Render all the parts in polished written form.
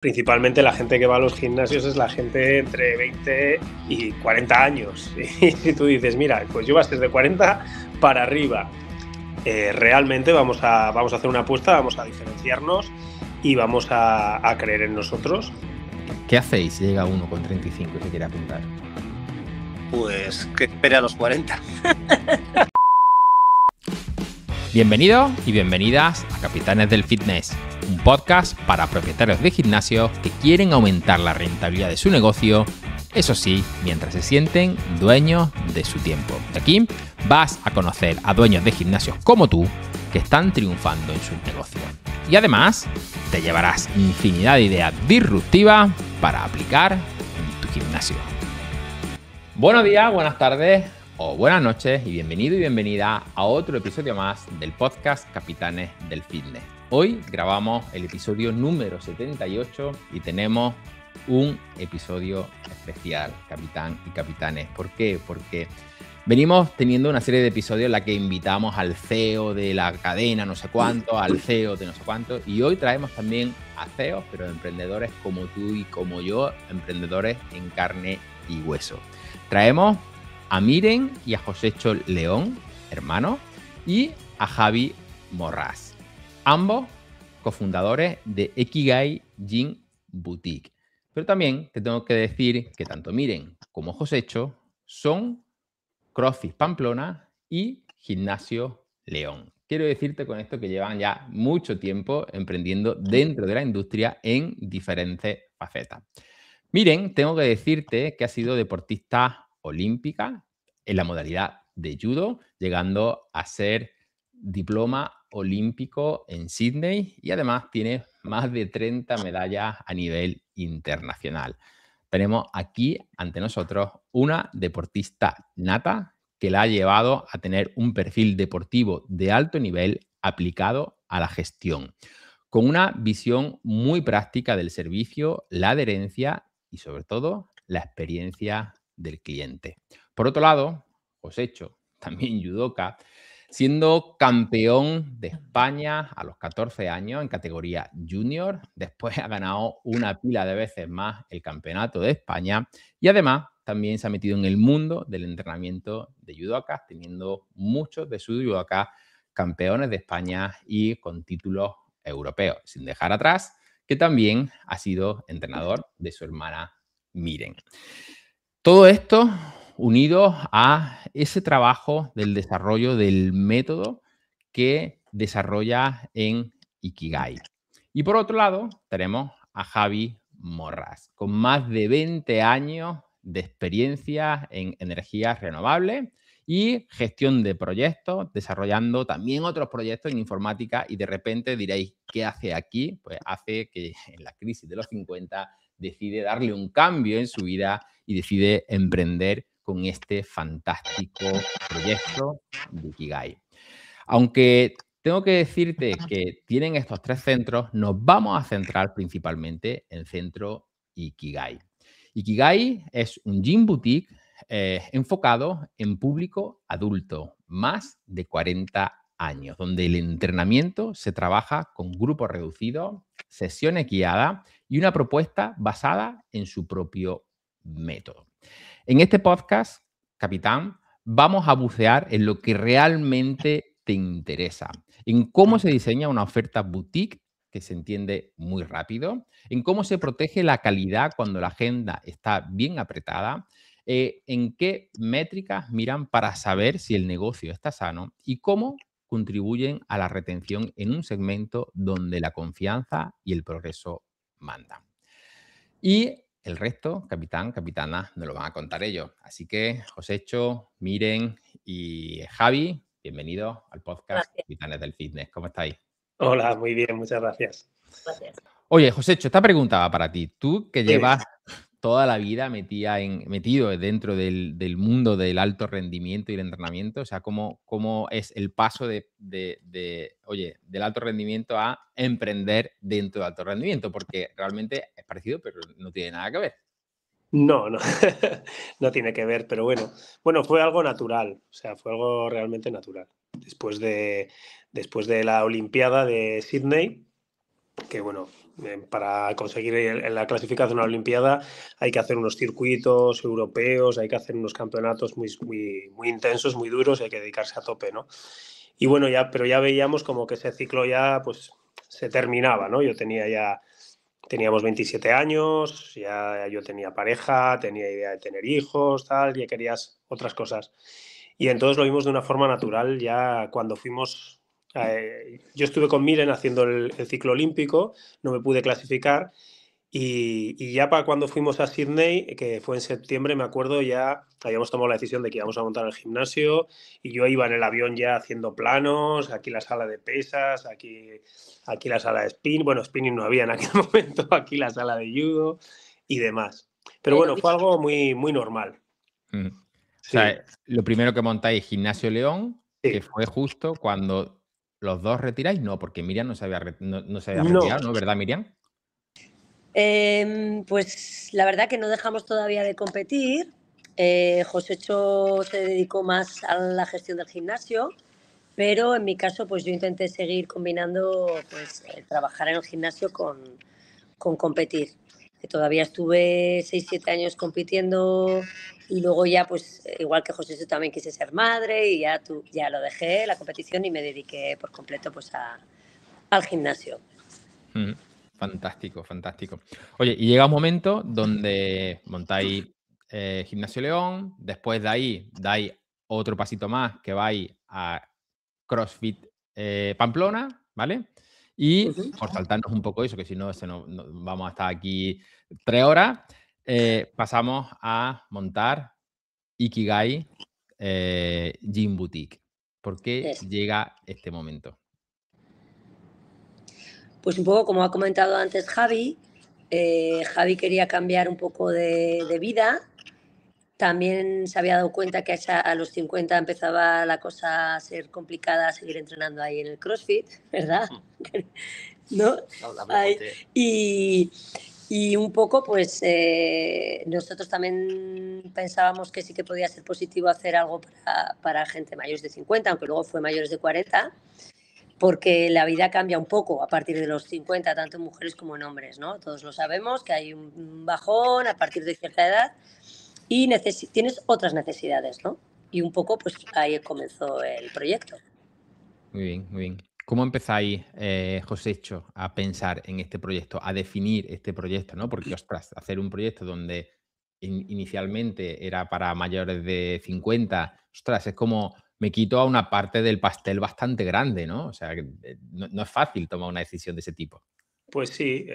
Principalmente la gente que va a los gimnasios es la gente entre 20 y 40 años. Y si tú dices, mira, pues yo vas desde 40 para arriba, realmente vamos a hacer una apuesta, vamos a diferenciarnos y vamos a creer en nosotros. ¿Qué hacéis si llega uno con 35 y se quiere apuntar? Pues que espere a los 40. Bienvenidos y bienvenidas a Capitanes del Fitness, un podcast para propietarios de gimnasios que quieren aumentar la rentabilidad de su negocio, eso sí, mientras se sienten dueños de su tiempo. Aquí vas a conocer a dueños de gimnasios como tú que están triunfando en sus negocios. Y además, te llevarás infinidad de ideas disruptivas para aplicar en tu gimnasio. Buenos días, buenas tardes o buenas noches y bienvenido y bienvenida a otro episodio más del podcast Capitanes del Fitness. Hoy grabamos el episodio número 78 y tenemos un episodio especial, capitán y capitanes. ¿Por qué? Porque venimos teniendo una serie de episodios en la que invitamos al CEO de la cadena no sé cuánto, al CEO de no sé cuánto, y hoy traemos también a CEOs, pero emprendedores como tú y como yo, emprendedores en carne y hueso. Traemos a Miren y a Josécho León, hermanos, y a Javi Morrás, ambos cofundadores de Ikigai Gym Boutique. Pero también te tengo que decir que tanto Miren como Josécho son CrossFit Pamplona y Gimnasio León. Quiero decirte con esto que llevan ya mucho tiempo emprendiendo dentro de la industria en diferentes facetas. Miren, tengo que decirte que ha sido deportista olímpica en la modalidad de judo, llegando a ser diploma olímpico en Sydney y además tiene más de 30 medallas a nivel internacional. Tenemos aquí ante nosotros una deportista nata que la ha llevado a tener un perfil deportivo de alto nivel aplicado a la gestión, con una visión muy práctica del servicio, la adherencia y sobre todo la experiencia del cliente. Por otro lado, Josécho, también judoka, siendo campeón de España a los 14 años en categoría junior, después ha ganado una pila de veces más el campeonato de España y además también se ha metido en el mundo del entrenamiento de judokas, teniendo muchos de sus judokas campeones de España y con títulos europeos, sin dejar atrás que también ha sido entrenador de su hermana Miren. Todo esto unido a ese trabajo del desarrollo del método que desarrolla en Ikigai. Y por otro lado, tenemos a Javi Morrás, con más de 20 años de experiencia en energías renovables y gestión de proyectos, desarrollando también otros proyectos en informática y de repente diréis, ¿qué hace aquí? Pues hace que en la crisis de los 50 decide darle un cambio en su vida y decide emprender con este fantástico proyecto de Ikigai. Aunque tengo que decirte que tienen estos tres centros, nos vamos a centrar principalmente en el centro Ikigai. Ikigai es un gym boutique enfocado en público adulto, más de 40 años, donde el entrenamiento se trabaja con grupos reducidos, sesiones guiadas y una propuesta basada en su propio método. En este podcast, capitán, vamos a bucear en lo que realmente te interesa, en cómo se diseña una oferta boutique que se entiende muy rápido, en cómo se protege la calidad cuando la agenda está bien apretada, en qué métricas miran para saber si el negocio está sano y cómo contribuyen a la retención en un segmento donde la confianza y el progreso mandan. Y el resto, capitán, capitana, nos lo van a contar ellos. Así que, Josécho, Miren y Javi, bienvenidos al podcast Capitanes del Fitness. ¿Cómo estáis? Hola, muy bien, muchas gracias. Gracias. Oye, Josécho, esta pregunta va para ti. Tú que llevas toda la vida metido dentro del mundo del alto rendimiento y el entrenamiento, o sea, ¿cómo es el paso del alto rendimiento a emprender dentro del alto rendimiento? Porque realmente es parecido, pero no tiene nada que ver. No, no tiene que ver, pero bueno, fue algo natural, o sea, fue algo realmente natural. Después de la Olimpiada de Sydney, que bueno, Para conseguir la clasificación a la Olimpiada hay que hacer unos circuitos europeos, hay que hacer unos campeonatos muy intensos, muy duros, y hay que dedicarse a tope, ¿no? Y bueno, pero ya veíamos como que ese ciclo ya pues se terminaba, ¿no? Teníamos 27 años, ya yo tenía pareja, tenía idea de tener hijos, tal, ya querías otras cosas. Y entonces lo vimos de una forma natural ya cuando fuimos. Yo estuve con Miren haciendo el ciclo olímpico, no me pude clasificar, y ya para cuando fuimos a Sydney, que fue en septiembre, me acuerdo, ya habíamos tomado la decisión de que íbamos a montar el gimnasio, y yo iba en el avión ya haciendo planos, aquí la sala de pesas, aquí la sala de spin, bueno, spinning no había en aquel momento, aquí la sala de judo y demás. Pero bueno, fue algo muy normal. O sea, lo primero que montáis Gimnasio León, Sí. que fue justo cuando los dos retiráis, no, porque Miriam no se había retirado, ¿no? ¿Verdad, Miriam? Pues la verdad que no dejamos todavía de competir. Josécho se dedicó más a la gestión del gimnasio, pero en mi caso pues yo intenté seguir combinando pues trabajar en el gimnasio con competir. Todavía estuve 6-7 años compitiendo y luego ya pues igual que Josécho también quise ser madre y ya lo dejé la competición y me dediqué por completo pues al gimnasio. Fantástico, fantástico. Oye, y llega un momento donde montáis Gimnasio León, después de ahí dais otro pasito más que vais a CrossFit Pamplona, ¿vale? Y por saltarnos un poco eso, que si no, vamos a estar aquí 3 horas, pasamos a montar Ikigai Gym Boutique. ¿Por qué llega este momento? Pues un poco como ha comentado antes Javi, Javi quería cambiar un poco de vida. También se había dado cuenta que a los 50 empezaba la cosa a ser complicada seguir entrenando ahí en el CrossFit, ¿verdad? ¿No? Y un poco, pues nosotros también pensábamos que sí que podía ser positivo hacer algo para gente mayores de 50, aunque luego fue mayores de 40, porque la vida cambia un poco a partir de los 50, tanto en mujeres como en hombres, ¿no? Todos lo sabemos, que hay un bajón a partir de cierta edad y tienes otras necesidades, ¿no? Y un poco, pues ahí comenzó el proyecto. Muy bien, muy bien. ¿Cómo empezáis, Josécho, a pensar en este proyecto, a definir este proyecto, ¿no? Porque, ostras, hacer un proyecto donde inicialmente era para mayores de 50, ostras, es como me quito a una parte del pastel bastante grande, ¿no? O sea, no es fácil tomar una decisión de ese tipo. Pues sí,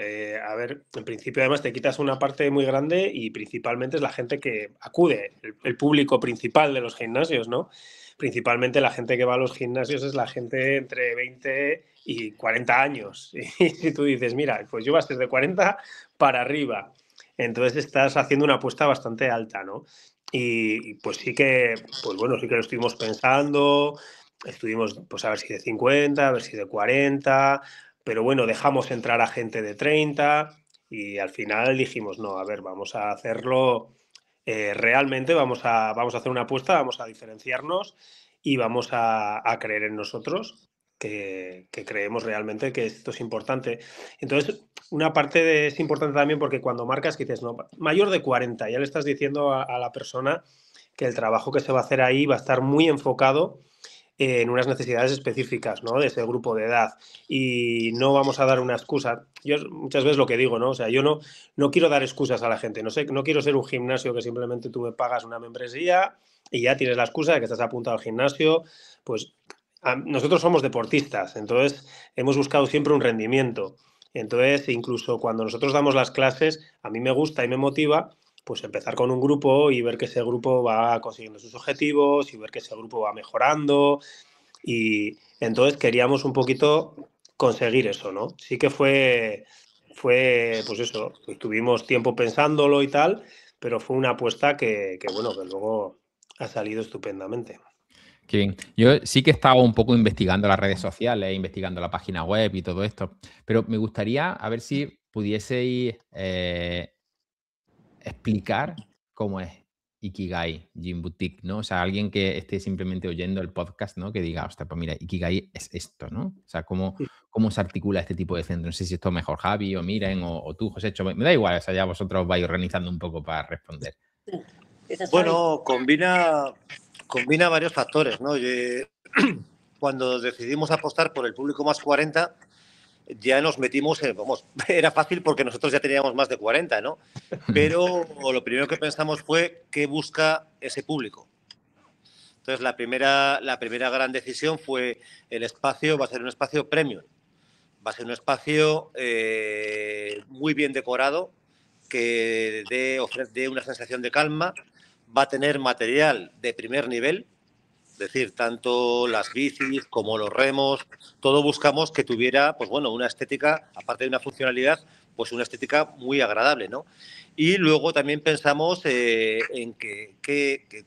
a ver, en principio además te quitas una parte muy grande y principalmente es la gente que acude, el público principal de los gimnasios, ¿no? Principalmente la gente que va a los gimnasios es la gente entre 20 y 40 años. Y si tú dices, mira, pues yo vas desde 40 para arriba, entonces estás haciendo una apuesta bastante alta, ¿no? Y pues sí que, pues bueno, sí que lo estuvimos pensando, estuvimos pues a ver si de 50, a ver si de 40, pero bueno, dejamos entrar a gente de 30 y al final dijimos, no, a ver, vamos a hacerlo realmente, vamos a hacer una apuesta, vamos a diferenciarnos y vamos a creer en nosotros, que creemos realmente que esto es importante. Entonces, una parte es importante también porque cuando marcas que dices, no, mayor de 40, ya le estás diciendo a la persona que el trabajo que se va a hacer ahí va a estar muy enfocado en unas necesidades específicas, ¿no? De ese grupo de edad. Y no vamos a dar una excusa. Yo muchas veces lo que digo, ¿no? O sea, yo no quiero dar excusas a la gente. No quiero ser un gimnasio que simplemente tú me pagas una membresía y ya tienes la excusa de que estás apuntado al gimnasio. Pues nosotros somos deportistas, entonces hemos buscado siempre un rendimiento. Entonces, incluso cuando nosotros damos las clases, a mí me gusta y me motiva pues empezar con un grupo y ver que ese grupo va consiguiendo sus objetivos y ver que ese grupo va mejorando. Y entonces queríamos un poquito conseguir eso, ¿no? Sí que fue pues eso, tuvimos tiempo pensándolo y tal, pero fue una apuesta que bueno, que luego ha salido estupendamente. Qué bien. Yo sí que estaba un poco investigando las redes sociales, investigando la página web y todo esto, pero me gustaría a ver si pudieseis explicar cómo es Ikigai Gym Boutique, ¿no? O sea, alguien que esté simplemente oyendo el podcast, ¿no? Que diga, hostia, pues mira, Ikigai es esto, ¿no? O sea, ¿cómo cómo se articula este tipo de centro. No sé si esto mejor Javi o Miren o tú, Josécho. Me da igual, o sea, ya vosotros vais organizando un poco para responder. Bueno, combina varios factores, ¿no? Cuando decidimos apostar por el público más 40, ya nos metimos vamos, era fácil porque nosotros ya teníamos más de 40, ¿no? Pero lo primero que pensamos fue qué busca ese público. Entonces, la primera gran decisión fue el espacio va a ser un espacio premium. Va a ser un espacio muy bien decorado, que dé una sensación de calma. Va a tener material de primer nivel, es decir, tanto las bicis como los remos, todo buscamos que tuviera, pues bueno, una estética, aparte de una funcionalidad, pues una estética muy agradable, ¿no? Y luego también pensamos en que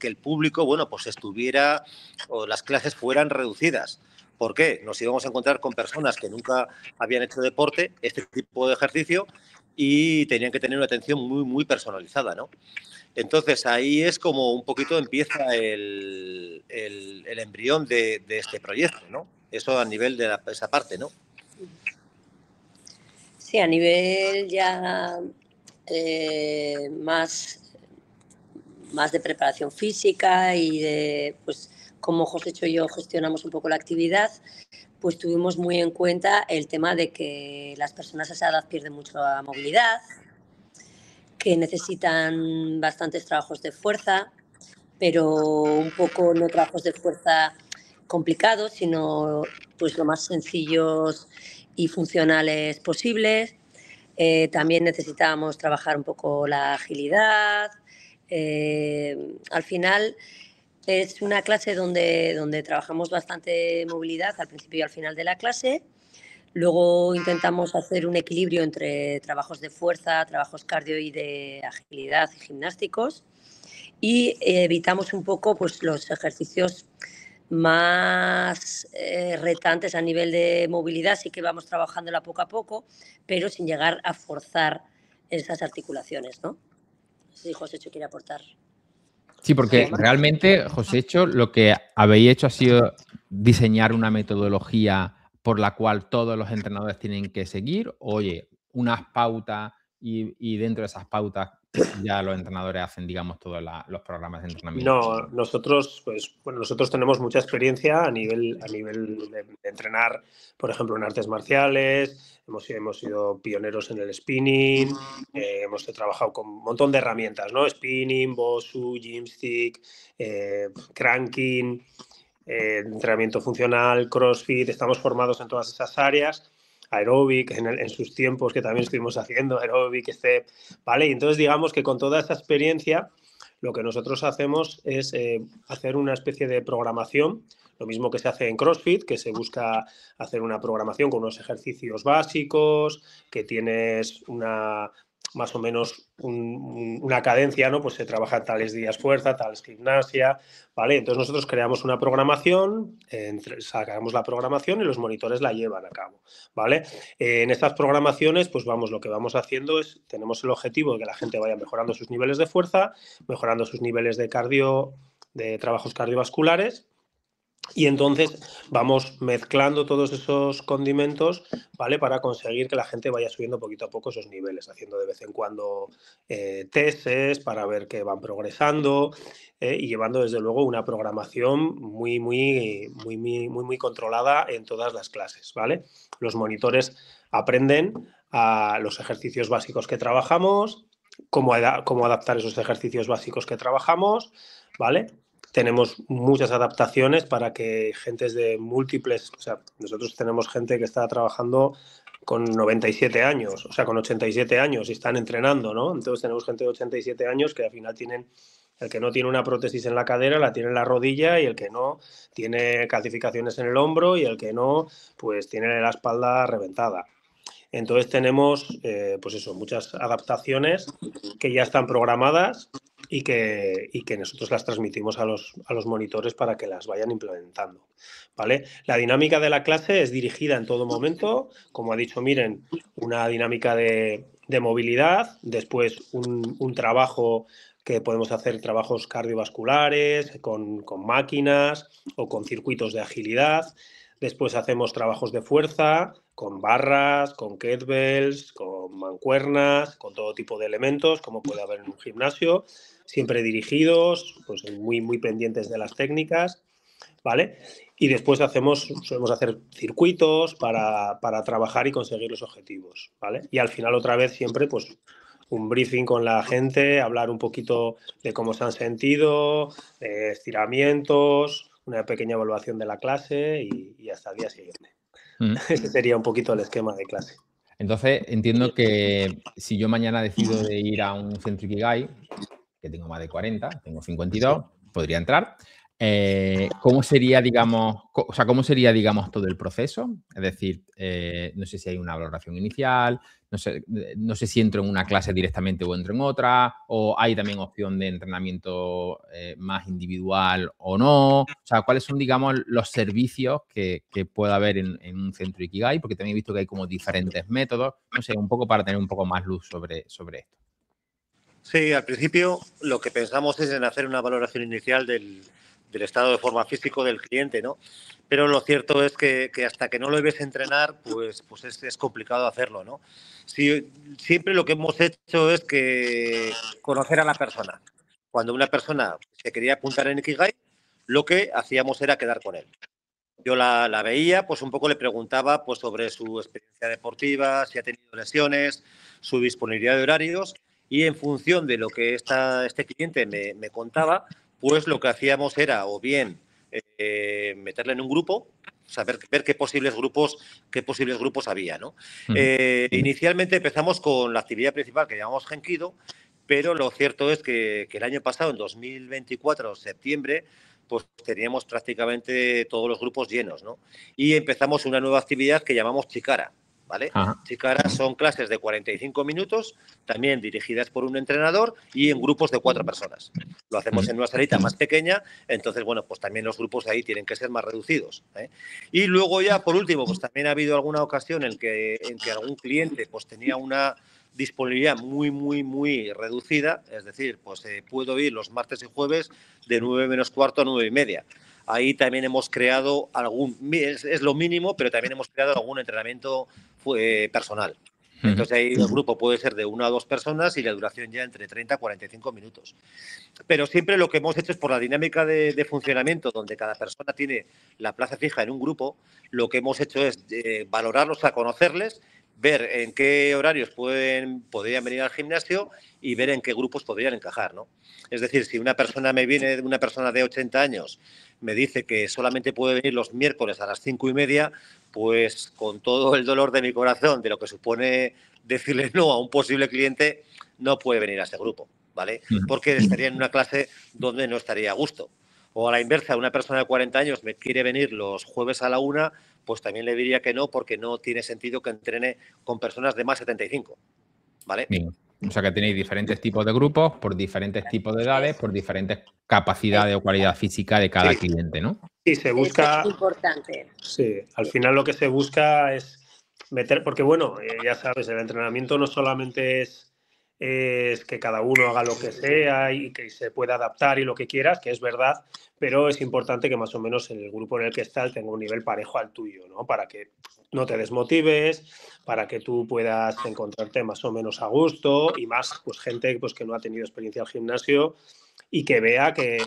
el público, bueno, pues estuviera, o las clases fueran reducidas. ¿Por qué? Nos íbamos a encontrar con personas que nunca habían hecho deporte, este tipo de ejercicio, y tenían que tener una atención muy, muy personalizada, ¿no? Entonces, ahí es como un poquito empieza el embrión de este proyecto, ¿no? Eso a nivel de esa parte, ¿no? Sí, a nivel ya más de preparación física y de, pues, cómo Josécho y yo gestionamos un poco la actividad, pues tuvimos muy en cuenta el tema de que las personas a esa edad pierden mucho la movilidad, que necesitan bastantes trabajos de fuerza, pero un poco no trabajos de fuerza complicados, sino pues lo más sencillos y funcionales posibles. También necesitábamos trabajar un poco la agilidad. Al final es una clase donde trabajamos bastante movilidad al principio y al final de la clase. Luego intentamos hacer un equilibrio entre trabajos de fuerza, trabajos cardio y de agilidad y gimnásticos. Y evitamos un poco pues, los ejercicios más retantes a nivel de movilidad. Sí que vamos trabajándola poco a poco, pero sin llegar a forzar esas articulaciones, ¿no? No sé si Josécho quiere aportar. Sí, porque realmente, Josécho, lo que habéis hecho ha sido diseñar una metodología por la cual todos los entrenadores tienen que seguir. Oye, unas pautas y dentro de esas pautas ya los entrenadores hacen, digamos, todos los programas de entrenamiento. No, nosotros, pues, bueno, nosotros tenemos mucha experiencia a nivel de entrenar, por ejemplo, en artes marciales. Hemos sido pioneros en el spinning, hemos trabajado con un montón de herramientas, ¿no? Spinning, Bosu, Gymstick, cranking, entrenamiento funcional, CrossFit. Estamos formados en todas esas áreas. Aeróbic, en sus tiempos, que también estuvimos haciendo aeróbic, step, ¿vale? Y entonces digamos que con toda esa experiencia lo que nosotros hacemos es hacer una especie de programación, lo mismo que se hace en CrossFit, que se busca hacer una programación con unos ejercicios básicos, que tienes más o menos una cadencia, ¿no? Pues se trabaja tales días fuerza, tales gimnasia, ¿vale? Entonces nosotros creamos una programación, sacamos la programación y los monitores la llevan a cabo, ¿vale? En estas programaciones, pues lo que vamos haciendo es, tenemos el objetivo de que la gente vaya mejorando sus niveles de fuerza, mejorando sus niveles de trabajos cardiovasculares. Y entonces vamos mezclando todos esos condimentos, ¿vale? Para conseguir que la gente vaya subiendo poquito a poco esos niveles, haciendo de vez en cuando testes para ver que van progresando y llevando desde luego una programación muy controlada en todas las clases, ¿vale? Los monitores aprenden a los ejercicios básicos que trabajamos, cómo adaptar esos ejercicios básicos que trabajamos, ¿vale? Tenemos muchas adaptaciones para que gentes de múltiples, o sea, nosotros tenemos gente que está trabajando con 97 años, o sea, con 87 años y están entrenando, ¿no? Entonces tenemos gente de 87 años que al final el que no tiene una prótesis en la cadera la tiene en la rodilla y el que no tiene calcificaciones en el hombro y el que no, pues tiene la espalda reventada. Entonces tenemos, pues eso, muchas adaptaciones que ya están programadas y que nosotros las transmitimos a los monitores para que las vayan implementando, ¿vale? La dinámica de la clase es dirigida en todo momento, como ha dicho Miren, una dinámica de movilidad, después un trabajo que podemos hacer trabajos cardiovasculares con máquinas o con circuitos de agilidad. Después hacemos trabajos de fuerza con barras, con kettlebells, con mancuernas, con todo tipo de elementos, como puede haber en un gimnasio, siempre dirigidos, pues muy, muy pendientes de las técnicas, ¿vale? Y después solemos hacer circuitos para trabajar y conseguir los objetivos, ¿vale? Y al final otra vez siempre, pues, un briefing con la gente, hablar un poquito de cómo se han sentido, estiramientos, una pequeña evaluación de la clase y hasta el día siguiente. Ese sería un poquito el esquema de clase. Entonces, entiendo que si yo mañana decido de ir a un centro Ikigai, que tengo más de 40, tengo 52, podría entrar. ¿Cómo sería, digamos, cómo sería, digamos, todo el proceso? Es decir, no sé si hay una valoración inicial, no sé si entro en una clase directamente o entro en otra, o hay también opción de entrenamiento más individual o no. O sea, ¿cuáles son, digamos, los servicios que pueda haber en un centro Ikigai? Porque también he visto que hay como diferentes métodos. No sé, un poco para tener un poco más luz sobre esto. Sí, al principio lo que pensamos es en hacer una valoración inicial del estado de forma físico del cliente, ¿no? Pero lo cierto es que hasta que no lo ves entrenar, pues es complicado hacerlo, ¿no? Siempre lo que hemos hecho es que conocer a la persona. Cuando una persona se quería apuntar en Ikigai, lo que hacíamos era quedar con él. Yo la veía, pues un poco le preguntaba pues, sobre su experiencia deportiva, si ha tenido lesiones, su disponibilidad de horarios, y en función de lo que este cliente me contaba, pues lo que hacíamos era o bien meterle en un grupo, saber ver qué posibles grupos había, ¿no? Inicialmente empezamos con la actividad principal que llamamos Genkido, pero lo cierto es que el año pasado, en 2024, septiembre, pues teníamos prácticamente todos los grupos llenos, ¿no? Y empezamos una nueva actividad que llamamos Chikara, ¿vale? Ajá. Chikara son clases de 45 minutos, también dirigidas por un entrenador y en grupos de 4 personas. Lo hacemos en una salita más pequeña, entonces, bueno, pues también los grupos ahí tienen que ser más reducidos, ¿eh? Y luego ya, por último, pues también ha habido alguna ocasión en que algún cliente pues tenía una disponibilidad muy, muy, muy reducida, es decir, pues puedo ir los martes y jueves de 9 menos cuarto a 9 y media. Ahí también hemos creado es lo mínimo, pero también hemos creado algún entrenamiento personal. Entonces ahí el grupo puede ser de 1 a 2 personas y la duración ya entre 30 a 45 minutos. Pero siempre lo que hemos hecho es por la dinámica de funcionamiento, donde cada persona tiene la plaza fija en un grupo, lo que hemos hecho es valorarlos, a conocerles, ver en qué horarios podrían venir al gimnasio y ver en qué grupos podrían encajar, ¿no? Es decir, si una persona una persona de 80 años me dice que solamente puede venir los miércoles a las 5 y media, pues con todo el dolor de mi corazón de lo que supone decirle no a un posible cliente, no puede venir a ese grupo, ¿vale? Porque estaría en una clase donde no estaría a gusto. O a la inversa, una persona de 40 años me quiere venir los jueves a la 1, pues también le diría que no, porque no tiene sentido que entrene con personas de más 75, ¿vale? Bien. O sea que tenéis diferentes tipos de grupos, por diferentes tipos de edades, por diferentes capacidades o cualidad física de cada cliente, ¿no? Sí, se busca. Eso es importante. Sí, al final lo que se busca es meter, porque bueno, ya sabes, el entrenamiento no solamente es que cada uno haga lo que sea y que se pueda adaptar y lo que quieras, que es verdad, pero es importante que más o menos el grupo en el que estás tenga un nivel parejo al tuyo, ¿no? Para que no te desmotives, para que tú puedas encontrarte más o menos a gusto y más, pues gente pues, que no ha tenido experiencia al gimnasio y que vea que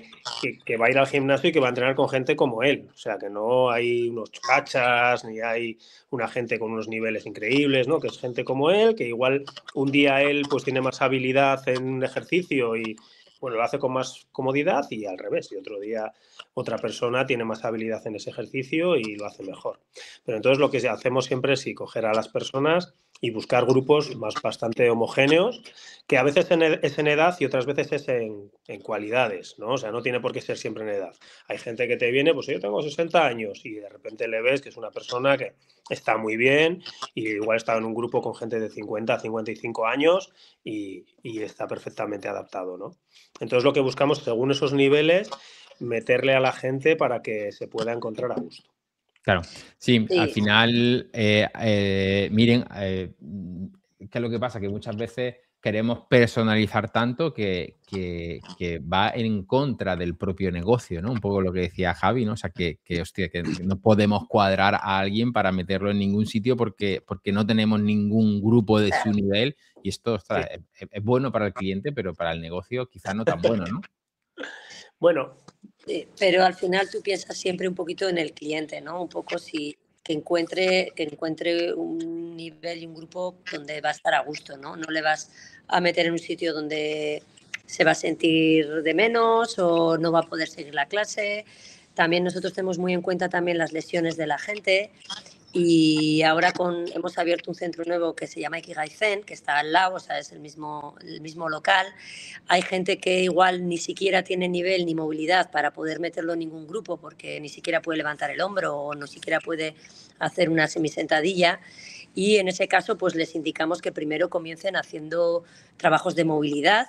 va a ir al gimnasio y que va a entrenar con gente como él. O sea, que no hay unos cachas, ni hay una gente con unos niveles increíbles, ¿no? Que es gente como él, que igual un día él pues tiene más habilidad en un ejercicio y bueno, lo hace con más comodidad y al revés. Y otro día otra persona tiene más habilidad en ese ejercicio y lo hace mejor. Pero entonces lo que hacemos siempre es coger a las personas y buscar grupos bastante homogéneos, que a veces es en edad y otras veces es en cualidades, ¿no? O sea, no tiene por qué ser siempre en edad. Hay gente que te viene, pues yo tengo 60 años y de repente le ves que es una persona que está muy bien y igual está en un grupo con gente de 50 a 55 años y está perfectamente adaptado, ¿no? Entonces lo que buscamos, según esos niveles, meterle a la gente para que se pueda encontrar a gusto. Claro, sí, al final, miren, ¿qué es lo que pasa? Que muchas veces queremos personalizar tanto que va en contra del propio negocio, ¿no? Un poco lo que decía Javi, ¿no? O sea, hostia, que no podemos cuadrar a alguien para meterlo en ningún sitio porque no tenemos ningún grupo de su nivel y esto, ostras, es bueno para el cliente, pero para el negocio quizás no tan bueno, ¿no? Bueno, pero al final tú piensas siempre un poquito en el cliente, ¿no? Un poco que encuentre un nivel y un grupo donde va a estar a gusto, ¿no? No le vas a meter en un sitio donde se va a sentir de menos o no va a poder seguir la clase. También nosotros tenemos muy en cuenta también las lesiones de la gente. Y ahora hemos abierto un centro nuevo que se llama Ikigai Zen, que está al lado, o sea, es el mismo local. Hay gente que igual ni siquiera tiene nivel ni movilidad para poder meterlo en ningún grupo porque ni siquiera puede levantar el hombro o no siquiera puede hacer una semisentadilla. Y en ese caso, pues les indicamos que primero comiencen haciendo trabajos de movilidad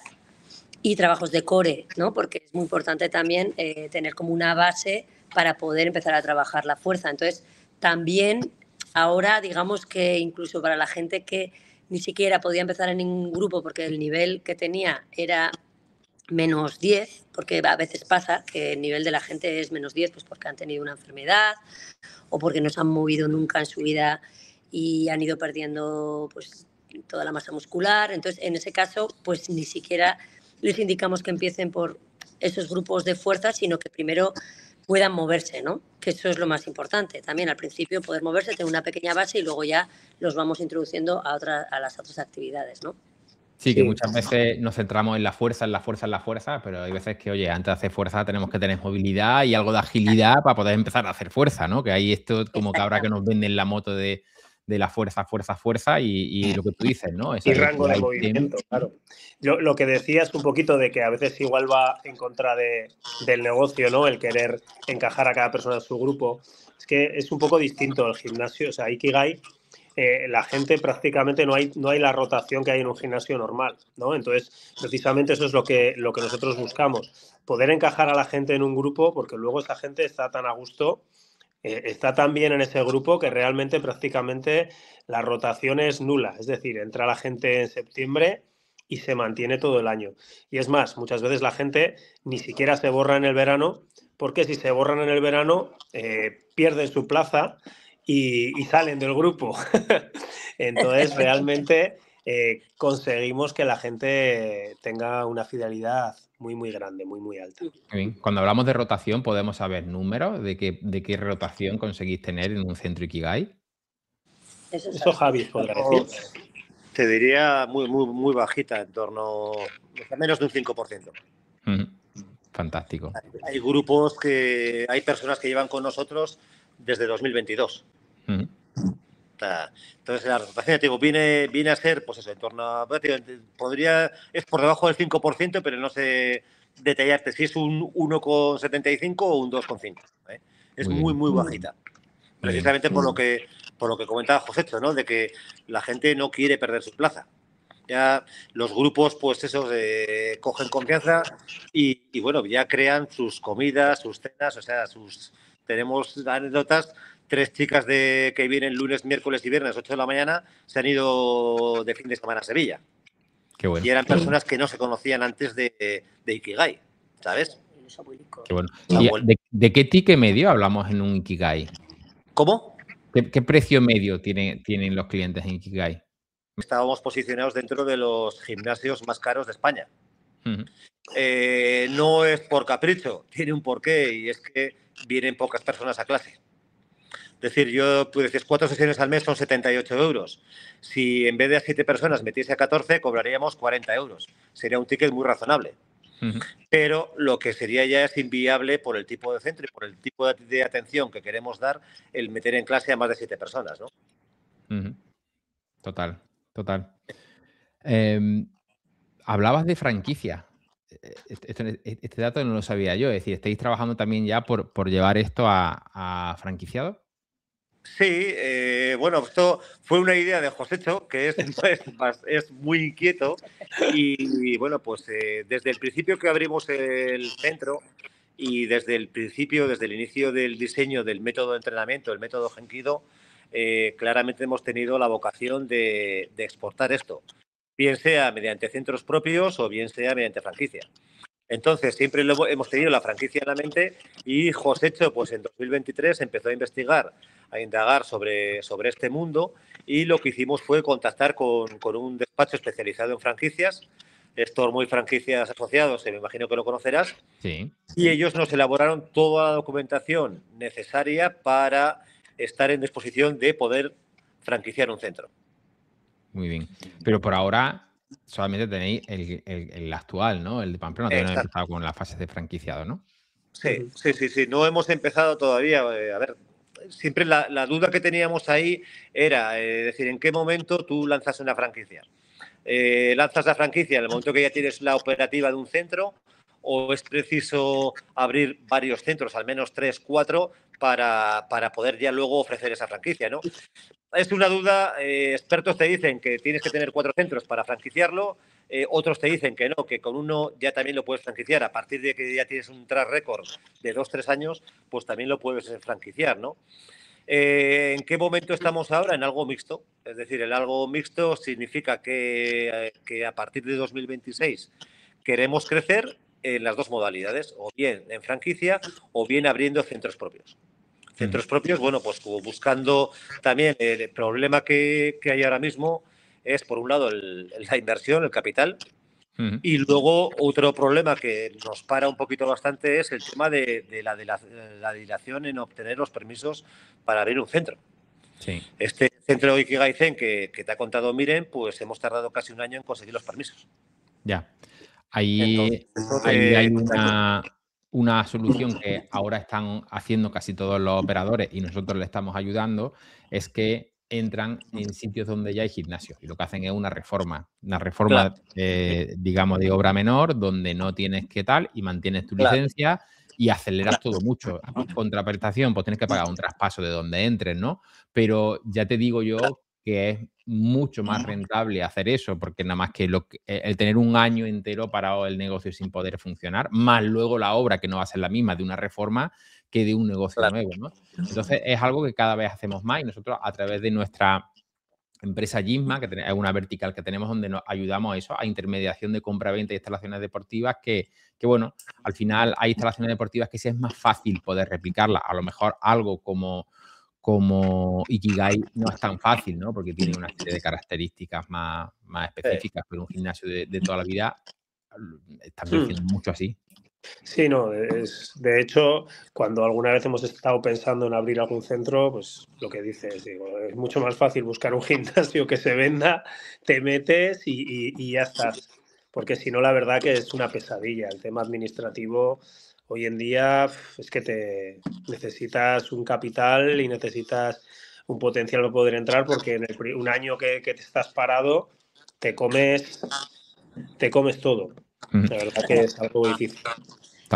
y trabajos de core, ¿no? Porque es muy importante también tener como una base para poder empezar a trabajar la fuerza. Entonces, también ahora, digamos que incluso para la gente que ni siquiera podía empezar en ningún grupo porque el nivel que tenía era -10, porque a veces pasa que el nivel de la gente es -10 pues porque han tenido una enfermedad o porque no se han movido nunca en su vida y han ido perdiendo pues toda la masa muscular. Entonces, en ese caso, pues ni siquiera les indicamos que empiecen por esos grupos de fuerza, sino que primero puedan moverse, ¿no? Que eso es lo más importante. También al principio poder moverse, tener una pequeña base y luego ya los vamos introduciendo a las otras actividades, ¿no? Sí, que muchas veces nos centramos en la fuerza, pero hay veces que, oye, antes de hacer fuerza tenemos que tener movilidad y algo de agilidad para poder empezar a hacer fuerza, ¿no? Que hay esto como que ahora que nos venden la moto de la fuerza y lo que tú dices, ¿no? Y rango de movimiento, claro. Lo que decías un poquito de que a veces igual va en contra del negocio, ¿no? El querer encajar a cada persona en su grupo. Es que es un poco distinto el gimnasio. O sea, Ikigai, la gente prácticamente no hay la rotación que hay en un gimnasio normal, ¿no? Entonces, precisamente eso es lo que nosotros buscamos. Poder encajar a la gente en un grupo porque luego esa gente está tan a gusto, está tan bien en ese grupo que realmente prácticamente la rotación es nula. Es decir, entra la gente en septiembre y se mantiene todo el año. Y es más, muchas veces la gente ni siquiera se borra en el verano, porque si se borran en el verano, pierden su plaza y salen del grupo. Entonces, realmente conseguimos que la gente tenga una fidelidad muy, muy grande, muy, muy alta. Bien. Cuando hablamos de rotación, ¿podemos saber números de qué rotación conseguís tener en un centro Ikigai? Eso Javi podrá decir. Te diría muy, muy, muy bajita, en torno a menos de un 5%. Fantástico. Hay hay personas que llevan con nosotros desde 2022. Entonces, la rotación, te digo, viene a ser, pues eso, en torno a, es por debajo del 5%, pero no sé detallarte si es un 1,75 o un 2,5. Es muy, muy bajita. Precisamente por lo que comentaba Josécho, ¿no? De que la gente no quiere perder su plaza. Ya los grupos, pues eso, cogen confianza y bueno, ya crean sus comidas, sus cenas, o sea, tenemos anécdotas. 3 chicas que vienen lunes, miércoles y viernes, 8 de la mañana, se han ido de fin de semana a Sevilla. Qué bueno. Y eran personas que no se conocían antes de Ikigai, ¿sabes? Qué bueno. ¿De qué ticket medio hablamos en un Ikigai? ¿Cómo? ¿Qué precio medio tienen los clientes en Ikigai? Estábamos posicionados dentro de los gimnasios más caros de España. No es por capricho, tiene un porqué y es que vienen pocas personas a clase. Es decir, tú dices 4 sesiones al mes son 78 euros. Si en vez de a 7 personas metiese a 14, cobraríamos 40 euros. Sería un ticket muy razonable. Pero lo que sería ya es inviable por el tipo de centro y por el tipo de atención que queremos dar, el meter en clase a más de 7 personas, ¿no? Total. Hablabas de franquicia. Este dato no lo sabía yo. Es decir, ¿estáis trabajando también ya por llevar esto a franquiciado? Sí, bueno, esto fue una idea de Josécho, que es muy inquieto y bueno, pues desde el principio que abrimos el centro y desde el inicio del diseño del método de entrenamiento, el método Genkido, claramente hemos tenido la vocación de exportar esto. bien sea mediante centros propios o bien sea mediante franquicia. Entonces, siempre hemos tenido la franquicia en la mente y Josecho, pues en 2023 empezó a investigar, a indagar sobre este mundo y lo que hicimos fue contactar con un despacho especializado en franquicias, Stormoy Franquicias Asociados, me imagino que lo conocerás, Sí. y ellos nos elaboraron toda la documentación necesaria para estar en disposición de poder franquiciar un centro. Muy bien. Pero por ahora solamente tenéis el actual, ¿no? El de Pamplona. Todavía no habéis empezado con las fases de franquiciado, ¿no? Sí. No hemos empezado todavía. A ver, siempre la duda que teníamos ahí era decir, ¿en qué momento tú lanzas una franquicia? ¿Lanzas la franquicia en el momento que ya tienes la operativa de un centro o es preciso abrir varios centros, al menos 3, 4, para poder ya luego ofrecer esa franquicia, ¿no? Es una duda. Expertos te dicen que tienes que tener 4 centros para franquiciarlo. Otros te dicen que no, que con uno ya también lo puedes franquiciar. A partir de que ya tienes un track record de 2, 3 años, pues también lo puedes franquiciar, ¿no? ¿En qué momento estamos ahora? En algo mixto. Es decir, el algo mixto significa que a partir de 2026 queremos crecer en las dos modalidades, o bien en franquicia o bien abriendo centros propios. Centros propios, bueno, pues buscando también el problema que hay ahora mismo es, por un lado, la inversión, el capital, y luego otro problema que nos para un poquito bastante es el tema de la dilación en obtener los permisos para abrir un centro. Sí. Este centro Ikigai Zen que te ha contado Miren, pues hemos tardado casi un año en conseguir los permisos. Ya. Ahí hay una solución que ahora están haciendo casi todos los operadores y nosotros le estamos ayudando, es que entran en sitios donde ya hay gimnasios y lo que hacen es una reforma, Claro. Digamos, de obra menor, donde no tienes que tal y mantienes tu licencia y aceleras todo mucho. Contraprestación, pues tienes que pagar un traspaso de donde entres, ¿no? Pero ya te digo yo que es mucho más rentable hacer eso, porque nada más que el tener un año entero parado el negocio sin poder funcionar, más luego la obra, que no va a ser la misma de una reforma que de un negocio nuevo, ¿no? Entonces, es algo que cada vez hacemos más y nosotros, a través de nuestra empresa Gisma, que es una vertical que tenemos donde nos ayudamos a eso, a intermediación de compra-venta de instalaciones deportivas, que bueno, al final hay instalaciones deportivas que sí es más fácil poder replicarlas. A lo mejor algo como Ikigai no es tan fácil, ¿no? Porque tiene una serie de características más específicas, pero un gimnasio de toda la vida está creciendo mucho así. Sí, no, de hecho, cuando alguna vez hemos estado pensando en abrir algún centro, pues lo que dices, digo, es mucho más fácil buscar un gimnasio que se venda, te metes y ya estás. Porque si no, la verdad que es una pesadilla. El tema administrativo hoy en día es que te necesitas un capital y necesitas un potencial para poder entrar, porque en un año que te estás parado, te comes todo. La verdad que es algo difícil.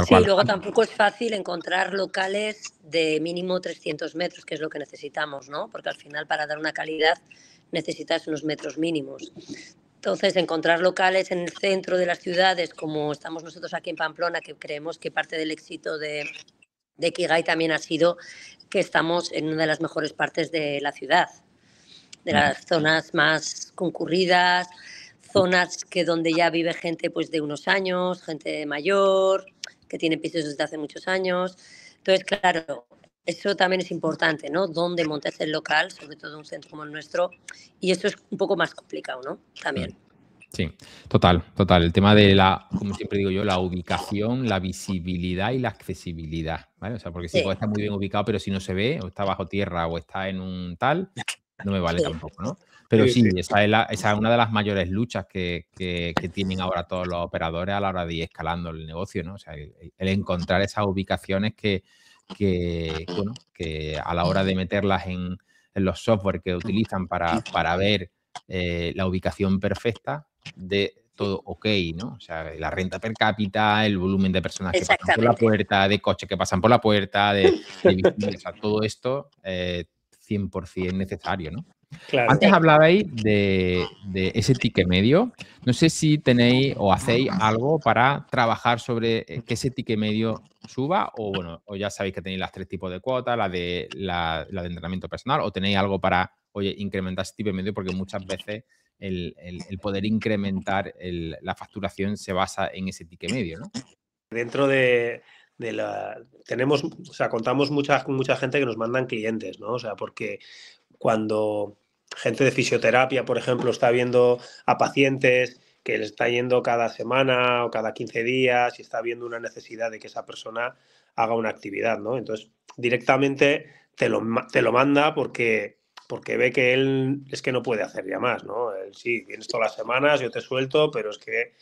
Sí, luego tampoco es fácil encontrar locales de mínimo 300 metros, que es lo que necesitamos, ¿no? Porque al final, para dar una calidad, necesitas unos metros mínimos. Entonces, encontrar locales en el centro de las ciudades, como estamos nosotros aquí en Pamplona, que creemos que parte del éxito de Ikigai también ha sido que estamos en una de las mejores partes de la ciudad, de las zonas más concurridas, zonas donde ya vive gente pues de unos años, gente mayor, que tiene pisos desde hace muchos años. Entonces, claro, eso también es importante, ¿no? Dónde montas el local, sobre todo un centro como el nuestro, y eso es un poco más complicado, ¿no? También. Sí, total. El tema de como siempre digo yo, la ubicación, la visibilidad y la accesibilidad, ¿vale? O sea, porque sí puede estar muy bien ubicado, pero si no se ve, o está bajo tierra, o está en un tal, no me vale tampoco, ¿no? Pero sí, esa es una de las mayores luchas que tienen ahora todos los operadores a la hora de ir escalando el negocio, ¿no? O sea, el encontrar esas ubicaciones que a la hora de meterlas en los software que utilizan para ver la ubicación perfecta de todo ok, ¿no? O sea, la renta per cápita, el volumen de personas que pasan por la puerta, de coches que pasan por la puerta, de o sea, todo esto 100% necesario, ¿no? Claro. Antes hablabais de ese ticket medio. No sé si tenéis o hacéis algo para trabajar sobre que ese ticket medio suba o ya sabéis que tenéis las 3 tipos de cuotas, la de entrenamiento personal, o tenéis algo para, oye, incrementar ese ticket medio, porque muchas veces el poder incrementar la facturación se basa en ese ticket medio, ¿no? Dentro de la... Tenemos, o sea, contamos mucha gente que nos mandan clientes, ¿no? O sea, porque cuando gente de fisioterapia, por ejemplo, está viendo a pacientes que les está yendo cada semana o cada 15 días y está viendo una necesidad de que esa persona haga una actividad, ¿no? Entonces, directamente te lo manda porque ve que él es que no puede hacer ya más, ¿no? Él, sí, vienes todas las semanas, yo te suelto, pero es que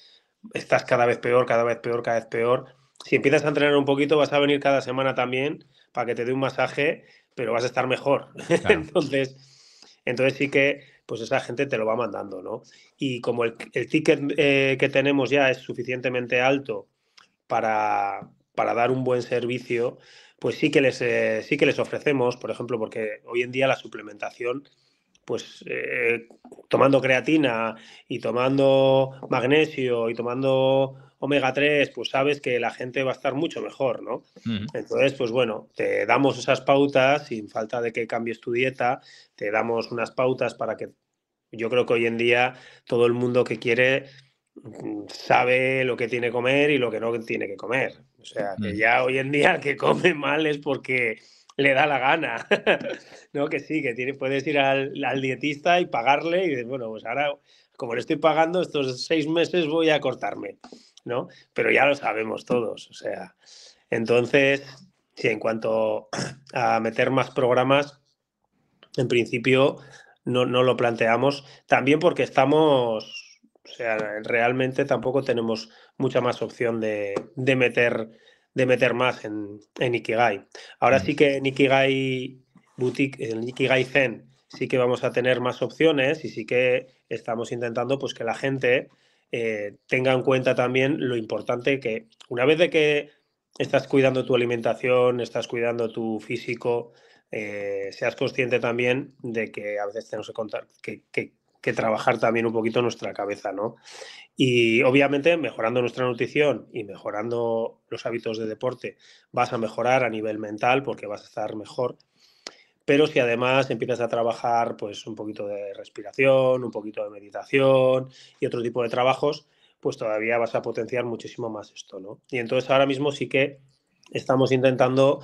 estás cada vez peor, cada vez peor, cada vez peor. Si empiezas a entrenar un poquito, vas a venir cada semana también para que te dé un masaje, pero vas a estar mejor. Claro. Entonces sí que pues esa gente te lo va mandando, ¿no? Y como el ticket que tenemos ya es suficientemente alto para dar un buen servicio, pues sí que les ofrecemos, por ejemplo, porque hoy en día la suplementación, pues tomando creatina y tomando magnesio y tomando omega 3, pues sabes que la gente va a estar mucho mejor, ¿no? Entonces, pues bueno, te damos esas pautas sin falta de que cambies tu dieta, te damos unas pautas para que yo creo que hoy en día todo el mundo que quiere sabe lo que tiene que comer y lo que no tiene que comer. O sea, que ya hoy en día el que come mal es porque le da la gana, ¿no? Que sí, que puedes ir al dietista y pagarle y dices, bueno, pues ahora, como le estoy pagando estos 6 meses voy a cortarme, ¿no? Pero ya lo sabemos todos, o sea, entonces, sí, en cuanto a meter más programas, en principio no lo planteamos, también porque estamos, o sea, realmente tampoco tenemos mucha más opción de meter más en Ikigai. Ahora sí que en Ikigai Boutique, en Ikigai Zen, sí que vamos a tener más opciones y sí que estamos intentando pues que la gente tenga en cuenta también lo importante que una vez de que estás cuidando tu alimentación, estás cuidando tu físico, seas consciente también de que a veces tenemos que trabajar también un poquito nuestra cabeza, ¿no? Y obviamente mejorando nuestra nutrición y mejorando los hábitos de deporte vas a mejorar a nivel mental porque vas a estar mejor. Pero si además empiezas a trabajar pues un poquito de respiración, un poquito de meditación y otro tipo de trabajos, pues todavía vas a potenciar muchísimo más esto, ¿no? Y entonces ahora mismo sí que estamos intentando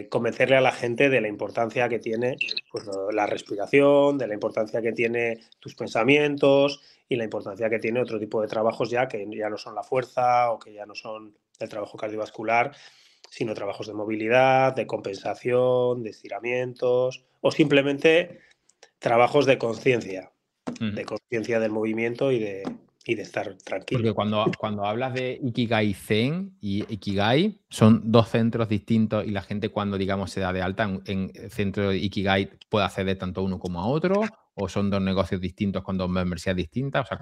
convencerle a la gente de la importancia que tiene pues, la respiración, de la importancia que tiene tus pensamientos y la importancia que tiene otro tipo de trabajos ya que ya no son la fuerza o que ya no son el trabajo cardiovascular, sino trabajos de movilidad, de compensación, de estiramientos o simplemente trabajos de conciencia del movimiento y de estar tranquilo. Porque cuando hablas de Ikigai Zen y Ikigai, son dos centros distintos y la gente cuando, digamos, se da de alta en el centro de Ikigai puede acceder tanto a uno como a otro, o son dos negocios distintos con dos membresías distintas. O sea,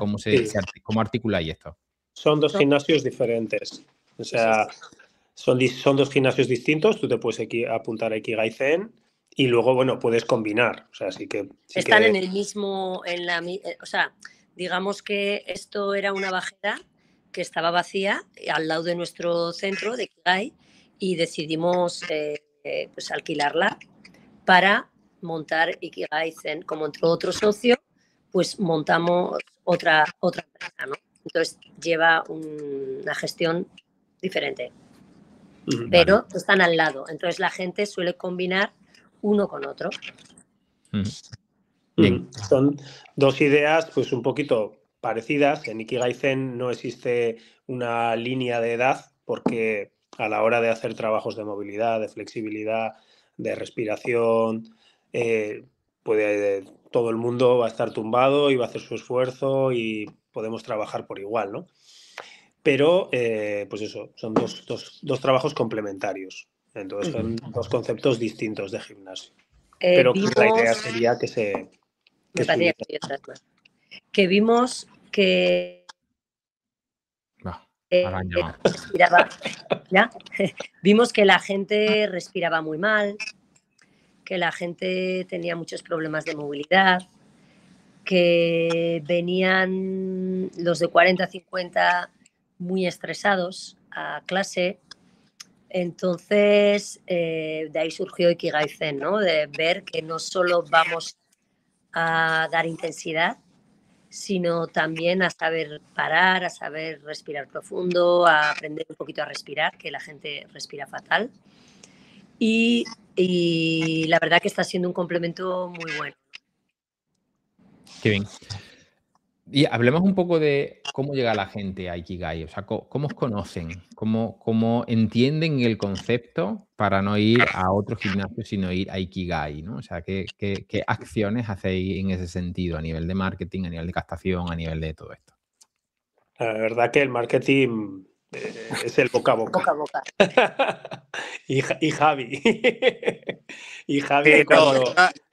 ¿cómo articuláis esto? Son dos gimnasios diferentes. O sea, son dos gimnasios distintos. Tú te puedes apuntar a Ikigai Zen y luego, bueno, puedes combinar. O sea, están en el mismo, o sea, digamos que esto era una bajera que estaba vacía al lado de nuestro centro de Ikigai y decidimos pues alquilarla para montar Ikigai Zen. Como entró otro socio, pues montamos otra empresa, ¿no? Entonces lleva una gestión diferente. Pero están al lado. Entonces la gente suele combinar uno con otro. Bien. Son dos ideas pues un poquito parecidas. En Ikigai Zen no existe una línea de edad porque a la hora de hacer trabajos de movilidad, de flexibilidad, de respiración, todo el mundo va a estar tumbado y va a hacer su esfuerzo y podemos trabajar por igual, ¿no? Pero, pues eso, son dos trabajos complementarios. Entonces son dos conceptos distintos de gimnasio. Pero la idea sería que se... Que vimos que respiraba, ¿ya? Vimos que la gente respiraba muy mal, que la gente tenía muchos problemas de movilidad, que venían los de 40, 50 muy estresados a clase. Entonces, de ahí surgió Ikigai Zen, ¿no? De ver que no solo vamos a dar intensidad, sino también a saber parar, a saber respirar profundo, a aprender un poquito a respirar, que la gente respira fatal. Y la verdad que está siendo un complemento muy bueno. Qué bien. Y hablemos un poco de cómo llega la gente a Ikigai. O sea, ¿cómo os conocen? ¿Cómo entienden el concepto para no ir a otro gimnasio, sino ir a Ikigai, ¿no? O sea, ¿qué acciones hacéis en ese sentido a nivel de marketing, a nivel de captación, a nivel de todo esto? La verdad que el marketing es el boca a boca. Boca a boca. y Javi. y Javi Sí,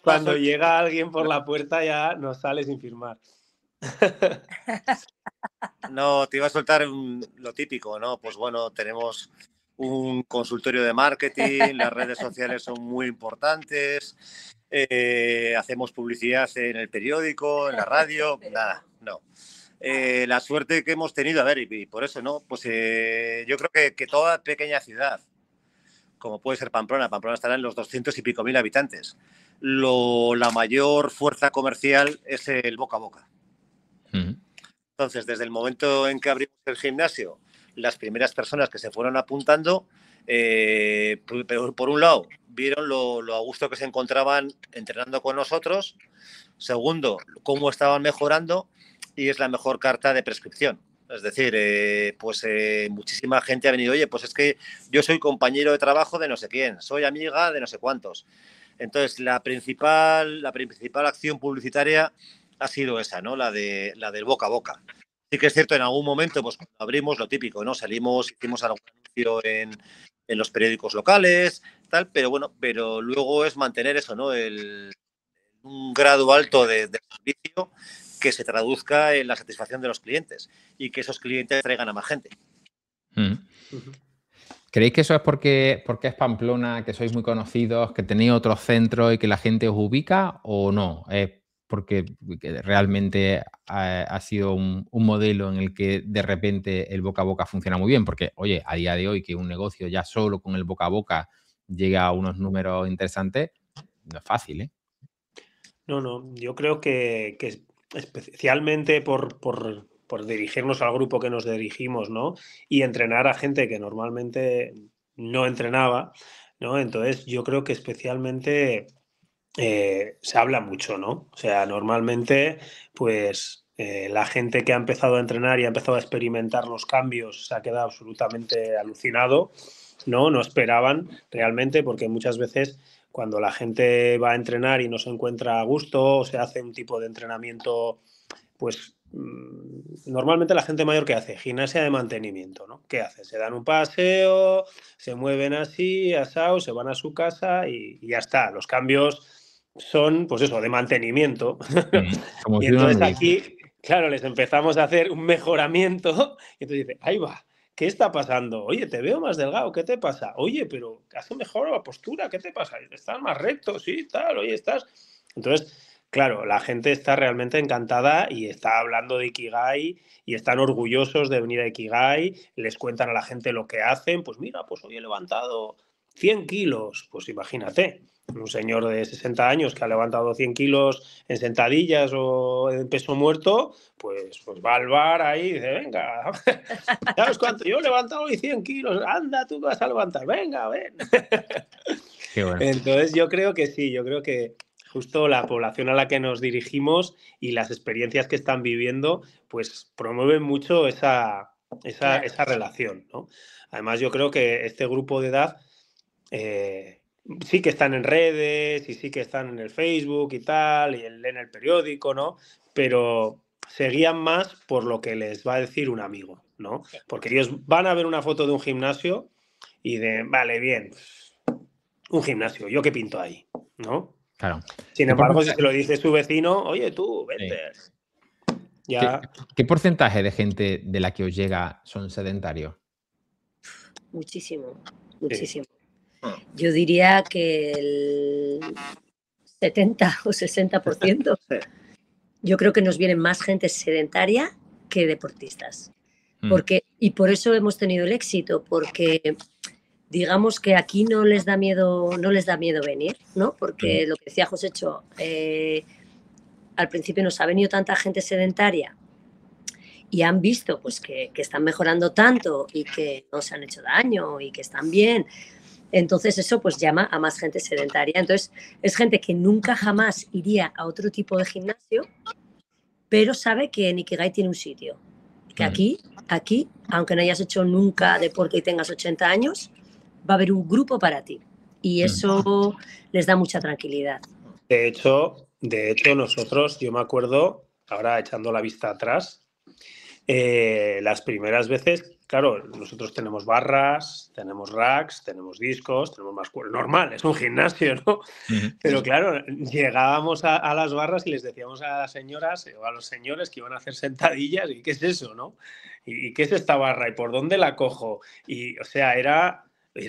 cuando llega alguien por la puerta ya nos sale sin firmar. No, te iba a soltar lo típico, ¿no? Pues bueno, tenemos un consultorio de marketing, las redes sociales son muy importantes, hacemos publicidad en el periódico, en la radio, nada, no. La suerte que hemos tenido, a ver, y por eso, ¿no? Pues yo creo que toda pequeña ciudad, como puede ser Pamplona estará en los 200 y pico mil habitantes, la mayor fuerza comercial es el boca a boca. Entonces, desde el momento en que abrimos el gimnasio, las primeras personas que se fueron apuntando, por un lado, vieron lo a gusto que se encontraban entrenando con nosotros. Segundo, cómo estaban mejorando, y es la mejor carta de prescripción. Es decir, muchísima gente ha venido, oye, pues es que yo soy compañero de trabajo de no sé quién, soy amiga de no sé cuántos. Entonces, la principal acción publicitaria ha sido esa, ¿no? La del boca a boca. Sí que es cierto, en algún momento, pues cuando abrimos, lo típico, ¿no? Hicimos algún anuncio en los periódicos locales, tal, pero bueno, pero luego es mantener eso, ¿no? Un grado alto de servicio que se traduzca en la satisfacción de los clientes y que esos clientes traigan a más gente. ¿Creéis que eso es porque es Pamplona, que sois muy conocidos, que tenéis otros centros y que la gente os ubica, o no? ¿Es porque realmente ha sido un modelo en el que de repente el boca a boca funciona muy bien? Porque, oye, a día de hoy que un negocio ya solo con el boca a boca llega a unos números interesantes, no es fácil, ¿eh? No, yo creo que especialmente por dirigirnos al grupo que nos dirigimos, ¿no? Y entrenar a gente que normalmente no entrenaba, ¿no? Entonces yo creo que especialmente se habla mucho, ¿no? O sea, normalmente, pues la gente que ha empezado a entrenar y ha empezado a experimentar los cambios se ha quedado absolutamente alucinado, ¿no? No esperaban realmente, porque muchas veces cuando la gente va a entrenar y no se encuentra a gusto o se hace un tipo de entrenamiento, pues normalmente la gente mayor, ¿qué hace? Gimnasia de mantenimiento, ¿no? ¿Qué hace? Se dan un paseo, se mueven así, asados, se van a su casa y ya está. Los cambios son, pues eso, de mantenimiento. Como y entonces aquí, claro, les empezamos a hacer un mejoramiento y entonces dice, ahí va. ¿Qué está pasando? Oye, te veo más delgado, ¿qué te pasa? Oye, pero hace mejor la postura, ¿qué te pasa? Estás más recto, sí, tal, oye, estás... Entonces, claro, la gente está realmente encantada y está hablando de Ikigai y están orgullosos de venir a Ikigai, les cuentan a la gente lo que hacen, pues mira, pues hoy he levantado 100 kilos, pues imagínate, un señor de 60 años que ha levantado 100 kilos en sentadillas o en peso muerto, pues va al bar ahí y dice, venga, ¿sabes cuánto? Yo he levantado hoy 100 kilos, anda, tú vas a levantar, venga, ven. Qué bueno. Entonces yo creo que sí, yo creo que justo la población a la que nos dirigimos y las experiencias que están viviendo, pues promueven mucho esa relación, ¿no? Además, yo creo que este grupo de edad sí que están en redes y sí que están en el Facebook y tal, y leen el periódico, ¿no? Pero se guían más por lo que les va a decir un amigo, ¿no? Porque ellos van a ver una foto de un gimnasio y de, vale, bien, un gimnasio, ¿yo qué pinto ahí? ¿No? Claro. Sin embargo, si se lo dice su vecino, oye, tú, vente. Sí. Ya... ¿Qué porcentaje de gente de la que os llega son sedentarios? Muchísimo, muchísimo. Sí. Yo diría que el 70 o 60%. Yo creo que nos viene más gente sedentaria que deportistas. Y por eso hemos tenido el éxito, porque digamos que aquí no les da miedo venir, ¿no? Porque lo que decía Josécho, al principio nos ha venido tanta gente sedentaria y han visto pues que están mejorando tanto y que no se han hecho daño y que están bien, entonces eso pues llama a más gente sedentaria. Entonces es gente que nunca jamás iría a otro tipo de gimnasio, pero sabe que en Ikigai tiene un sitio. Que aquí, aunque no hayas hecho nunca deporte y tengas 80 años, va a haber un grupo para ti. Y eso les da mucha tranquilidad. De hecho, nosotros, yo me acuerdo, ahora echando la vista atrás, las primeras veces, claro, nosotros tenemos barras, tenemos racks, tenemos discos, tenemos más cuerda. Normal, es un gimnasio, ¿no? Pero claro, llegábamos a las barras y les decíamos a las señoras o a los señores que iban a hacer sentadillas y ¿qué es eso, no? ¿Y qué es esta barra? ¿Y por dónde la cojo? Y, o sea, era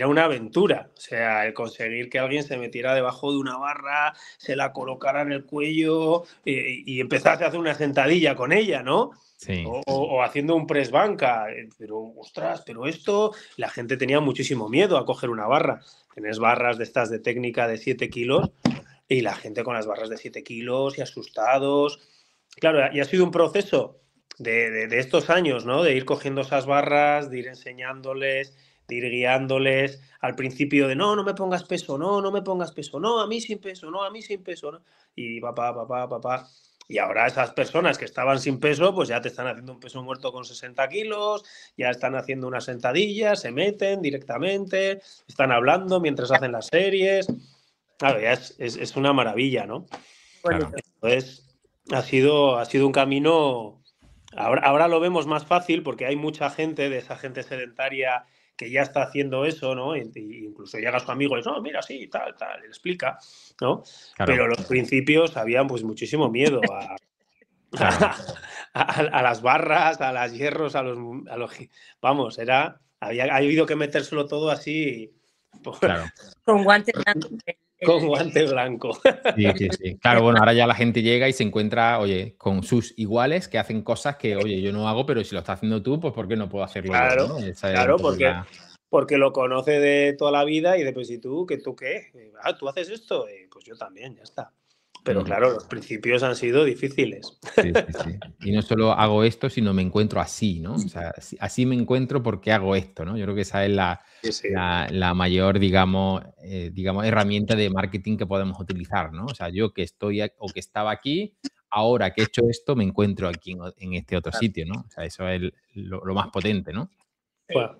una aventura. O sea, el conseguir que alguien se metiera debajo de una barra, se la colocara en el cuello y empezase a hacer una sentadilla con ella, ¿no? Sí. O haciendo un press banca. Pero, ostras, pero esto, la gente tenía muchísimo miedo a coger una barra. Tienes barras de estas de técnica de 7 kilos y la gente con las barras de 7 kilos y asustados. Claro, y ha sido un proceso de estos años, ¿no? De ir cogiendo esas barras, de ir enseñándoles, de ir guiándoles. Al principio de no me pongas peso, no me pongas peso, no, a mí sin peso, no, a mí sin peso, ¿no? Y papá. Y ahora esas personas que estaban sin peso, pues ya te están haciendo un peso muerto con 60 kilos, ya están haciendo una sentadilla, se meten directamente, están hablando mientras hacen las series. Claro, ya es una maravilla, ¿no? Claro. Entonces, ha sido un camino. Ahora lo vemos más fácil porque hay mucha gente de esa gente sedentaria que ya está haciendo eso, ¿no? Incluso llega su amigo y dice, no, mira, sí, tal, y le explica, ¿no? Claro. Pero los principios habían pues muchísimo miedo a las barras, a las hierros, a los vamos, había habido que metérselo todo así. Claro. Con guante blanco. Con guante blanco. Sí. Claro, bueno, ahora ya la gente llega y se encuentra, oye, con sus iguales que hacen cosas que, oye, yo no hago, pero si lo estás haciendo tú, pues ¿por qué no puedo hacerlo Claro, yo? ¿No? claro, porque lo conoce de toda la vida y después, ¿y tú qué? ¿Tú haces esto? Pues yo también, ya está. Pero claro, los principios han sido difíciles. Sí. Y no solo hago esto, sino me encuentro así, ¿no? O sea, así me encuentro porque hago esto, ¿no? Yo creo que esa es la mayor, digamos, herramienta de marketing que podemos utilizar, ¿no? O sea, yo que estoy o que estaba aquí, ahora que he hecho esto, me encuentro aquí en este otro sitio, ¿no? O sea, eso es lo más potente, ¿no? Bueno,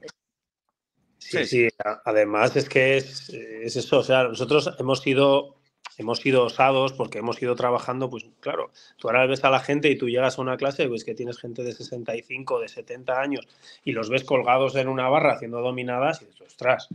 sí. Además es que es eso. O sea, nosotros hemos sido osados porque hemos ido trabajando, pues claro, tú ahora ves a la gente y tú llegas a una clase, ves que tienes gente de 65, de 70 años y los ves colgados en una barra haciendo dominadas y dices, ostras.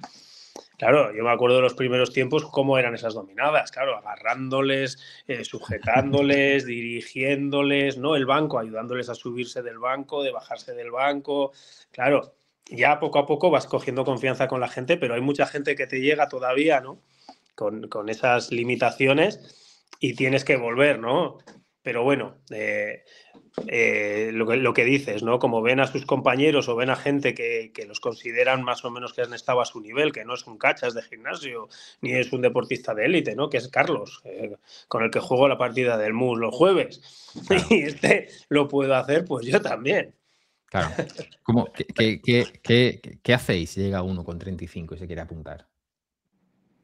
Claro, yo me acuerdo de los primeros tiempos cómo eran esas dominadas, claro, agarrándoles, sujetándoles, dirigiéndoles, ¿no? El banco, ayudándoles a subirse del banco, de bajarse del banco, claro. Ya poco a poco vas cogiendo confianza con la gente, pero hay mucha gente que te llega todavía, ¿no? Con esas limitaciones y tienes que volver, ¿no? Pero bueno, lo que dices, ¿no? Como ven a sus compañeros o ven a gente que los consideran más o menos que han estado a su nivel, que no es un cachas de gimnasio, ni es un deportista de élite, ¿no? Que es Carlos, con el que juego la partida del MUS los jueves. Claro. Y lo puedo hacer, pues yo también. Claro. ¿Qué hacéis si llega uno con 35 y se quiere apuntar?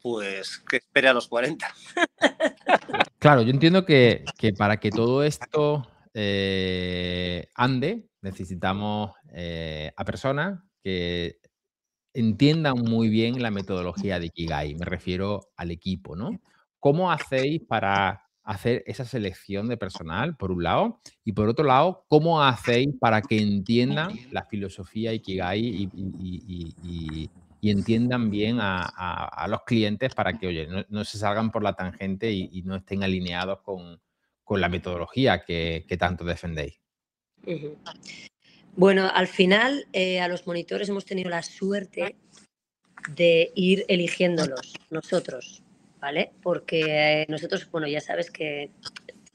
Pues que espere a los 40. Claro, yo entiendo que para que todo esto ande, necesitamos a personas que entiendan muy bien la metodología de Ikigai. Me refiero al equipo, ¿no? ¿Cómo hacéis para hacer esa selección de personal, por un lado? Y por otro lado, ¿cómo hacéis para que entiendan la filosofía Ikigai y entiendan bien a los clientes para que, oye, no se salgan por la tangente y no estén alineados con la metodología que tanto defendéis? Bueno, al final a los monitores hemos tenido la suerte de ir eligiéndolos nosotros, ¿vale? Porque nosotros, bueno, ya sabes que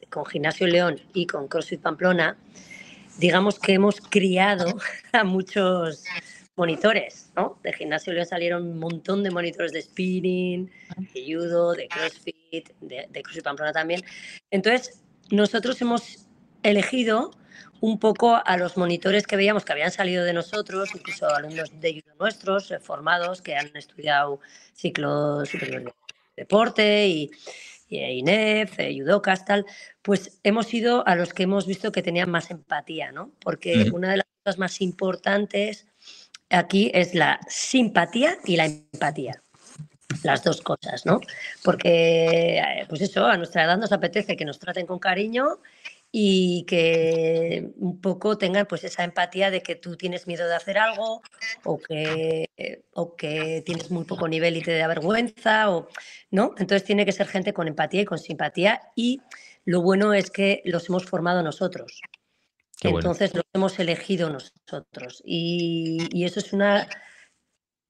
con Gimnasio León y con CrossFit Pamplona, digamos que hemos criado a muchos monitores, ¿no? De Gimnasio León salieron un montón de monitores de spinning, de judo, de CrossFit, de CrossFit Pamplona también. Entonces, nosotros hemos elegido un poco a los monitores que veíamos que habían salido de nosotros, incluso alumnos de judo nuestros, formados, que han estudiado ciclo superior de deporte y INEF, judocas, tal, pues hemos ido a los que hemos visto que tenían más empatía, ¿no? Porque una de las cosas más importantes aquí es la simpatía y la empatía. Las dos cosas, ¿no? Porque, pues eso, a nuestra edad nos apetece que nos traten con cariño y que un poco tengan pues esa empatía de que tú tienes miedo de hacer algo o que tienes muy poco nivel y te da vergüenza, ¿no? Entonces tiene que ser gente con empatía y con simpatía, y lo bueno es que los hemos formado nosotros. Qué bueno. Entonces los hemos elegido nosotros, y eso es una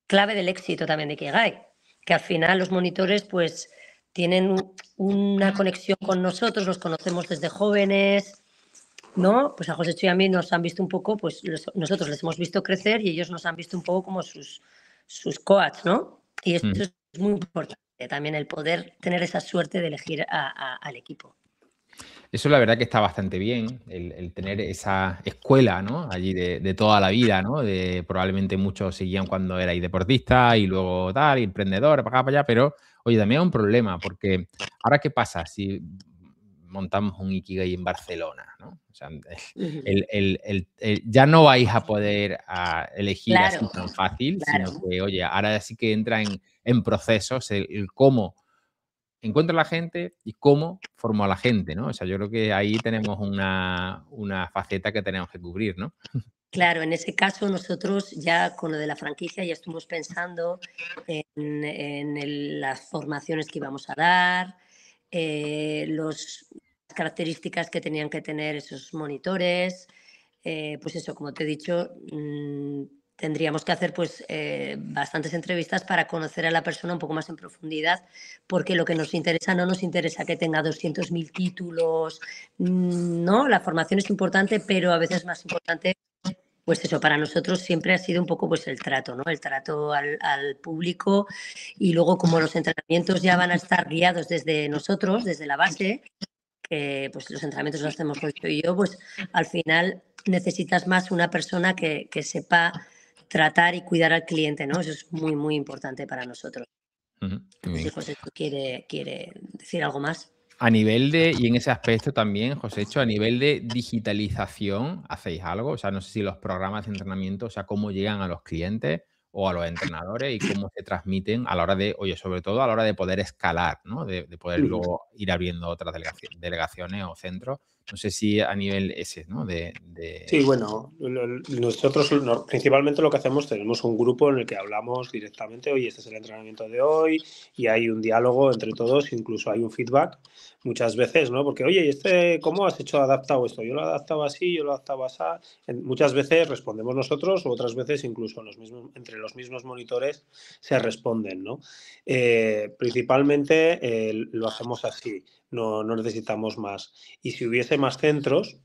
clave del éxito también de Ikigai, que al final los monitores pues tienen una conexión con nosotros, los conocemos desde jóvenes, ¿no? Pues a Josécho y a mí nos han visto un poco, pues nosotros les hemos visto crecer y ellos nos han visto un poco como sus coaches, ¿no? Y esto es muy importante también, el poder tener esa suerte de elegir al equipo. Eso la verdad que está bastante bien, el tener esa escuela, ¿no? Allí de toda la vida, ¿no? Probablemente muchos seguían cuando erais deportista y luego tal, y emprendedor, para acá, para allá, pero oye, también es un problema, porque ahora ¿qué pasa si montamos un Ikigai en Barcelona, ¿no? O sea, ya no vais a poder elegir así tan fácil, sino que, oye, ahora sí que entra en procesos el cómo encuentro a la gente y cómo formo a la gente, ¿no? O sea, yo creo que ahí tenemos una faceta que tenemos que cubrir, ¿no? Claro, en ese caso nosotros ya con lo de la franquicia ya estuvimos pensando en las formaciones que íbamos a dar, las características que tenían que tener esos monitores, pues eso, como te he dicho, tendríamos que hacer pues bastantes entrevistas para conocer a la persona un poco más en profundidad, porque lo que nos interesa, no nos interesa que tenga 200.000 títulos, ¿no? La formación es importante, pero a veces más importante, pues eso, para nosotros siempre ha sido un poco pues el trato, ¿no? El trato al público, y luego como los entrenamientos ya van a estar guiados desde nosotros, desde la base, que pues los entrenamientos los hacemos Josécho y yo, pues al final necesitas más una persona que sepa tratar y cuidar al cliente, ¿no? Eso es muy, muy importante para nosotros. Si Josécho quiere decir algo más. A nivel de, y en ese aspecto también, Josécho, a nivel de digitalización, ¿hacéis algo? O sea, no sé si los programas de entrenamiento, o sea, cómo llegan a los clientes o a los entrenadores y cómo se transmiten a la hora de, oye, sobre todo a la hora de poder escalar, ¿no? De poder luego ir abriendo otras delegaciones o centros. No sé si a nivel ese, ¿no? Sí, bueno, nosotros principalmente lo que hacemos, tenemos un grupo en el que hablamos directamente, oye, este es el entrenamiento de hoy, y hay un diálogo entre todos, incluso hay un feedback muchas veces, ¿no? Porque, oye, ¿cómo has adaptado esto? Yo lo he adaptado así, yo lo he adaptado así. Muchas veces respondemos nosotros, o otras veces incluso entre los mismos monitores se responden, ¿no? Principalmente lo hacemos así, no necesitamos más. Y si hubiese más centros,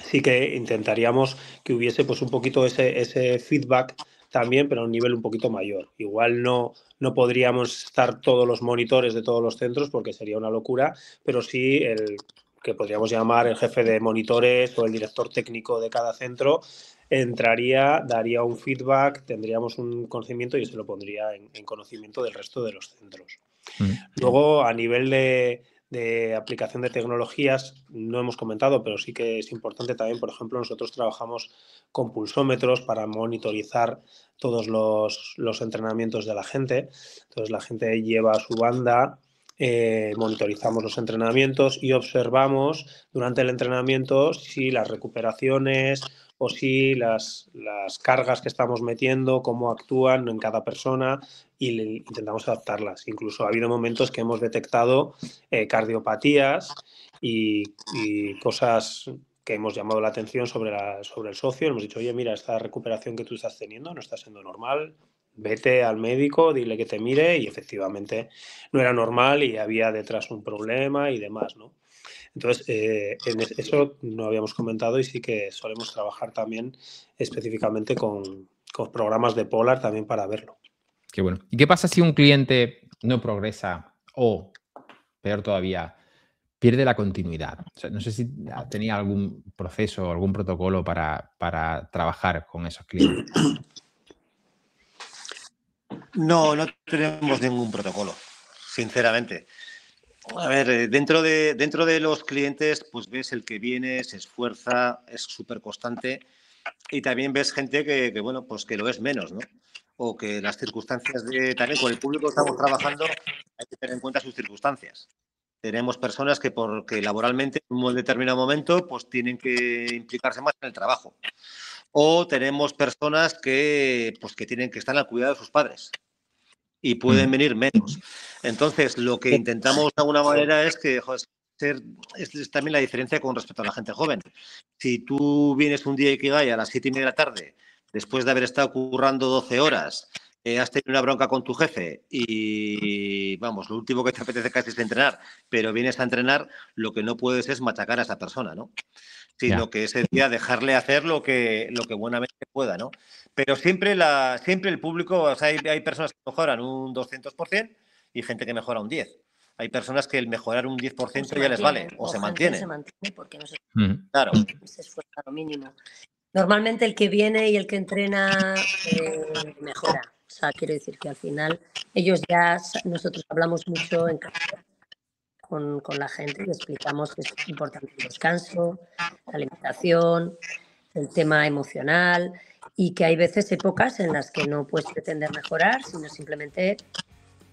sí que intentaríamos que hubiese pues un poquito ese feedback también, pero a un nivel un poquito mayor. Igual no podríamos estar todos los monitores de todos los centros porque sería una locura, pero sí el que podríamos llamar el jefe de monitores o el director técnico de cada centro entraría, daría un feedback, tendríamos un conocimiento y se lo pondría en conocimiento del resto de los centros. Luego, a nivel de aplicación de tecnologías, no hemos comentado, pero sí que es importante también. Por ejemplo, nosotros trabajamos con pulsómetros para monitorizar todos los entrenamientos de la gente. Entonces, la gente lleva su banda, monitorizamos los entrenamientos y observamos durante el entrenamiento si las recuperaciones o si las cargas que estamos metiendo, cómo actúan en cada persona, y intentamos adaptarlas. Incluso ha habido momentos que hemos detectado cardiopatías y cosas que hemos llamado la atención sobre el socio. Hemos dicho, oye, mira, esta recuperación que tú estás teniendo no está siendo normal, vete al médico, dile que te mire, y efectivamente no era normal y había detrás un problema y demás, ¿no? Entonces, eso no habíamos comentado, y sí que solemos trabajar también específicamente con programas de Polar también para verlo. Qué bueno. ¿Y qué pasa si un cliente no progresa o, peor todavía, pierde la continuidad. O sea, no sé si tenía algún proceso o algún protocolo para trabajar con esos clientes. No, no tenemos ningún protocolo, sinceramente. A ver, dentro de los clientes, pues ves el que viene, se esfuerza, es súper constante, y también ves gente que, bueno, pues que lo es menos, ¿no? O que las circunstancias también con el público que estamos trabajando, hay que tener en cuenta sus circunstancias. Tenemos personas que porque laboralmente en un determinado momento pues tienen que implicarse más en el trabajo. O tenemos personas que tienen que estar al cuidado de sus padres y pueden venir menos. Entonces, lo que intentamos de alguna manera es que es también la diferencia con respecto a la gente joven. Si tú vienes un día Ikigai a las 7:30 de la tarde, después de haber estado currando 12 horas, has tenido una bronca con tu jefe y, vamos, lo último que te apetece casi es entrenar, pero vienes a entrenar, lo que no puedes es machacar a esa persona, ¿no? Sino que ese día dejarle hacer lo que buenamente pueda, ¿no? Pero siempre el público, o sea, hay personas que mejoran un 200% y gente que mejora un 10%. Hay personas que el mejorar un 10% ya les vale, o se mantiene. Se mantiene porque no se, claro. Se esfuerza lo mínimo. Normalmente el que viene y el que entrena mejora. O sea, quiero decir que al final nosotros hablamos mucho en casa con la gente y explicamos que es importante el descanso, la alimentación, el tema emocional, y que hay veces, épocas en las que no puedes pretender mejorar, sino simplemente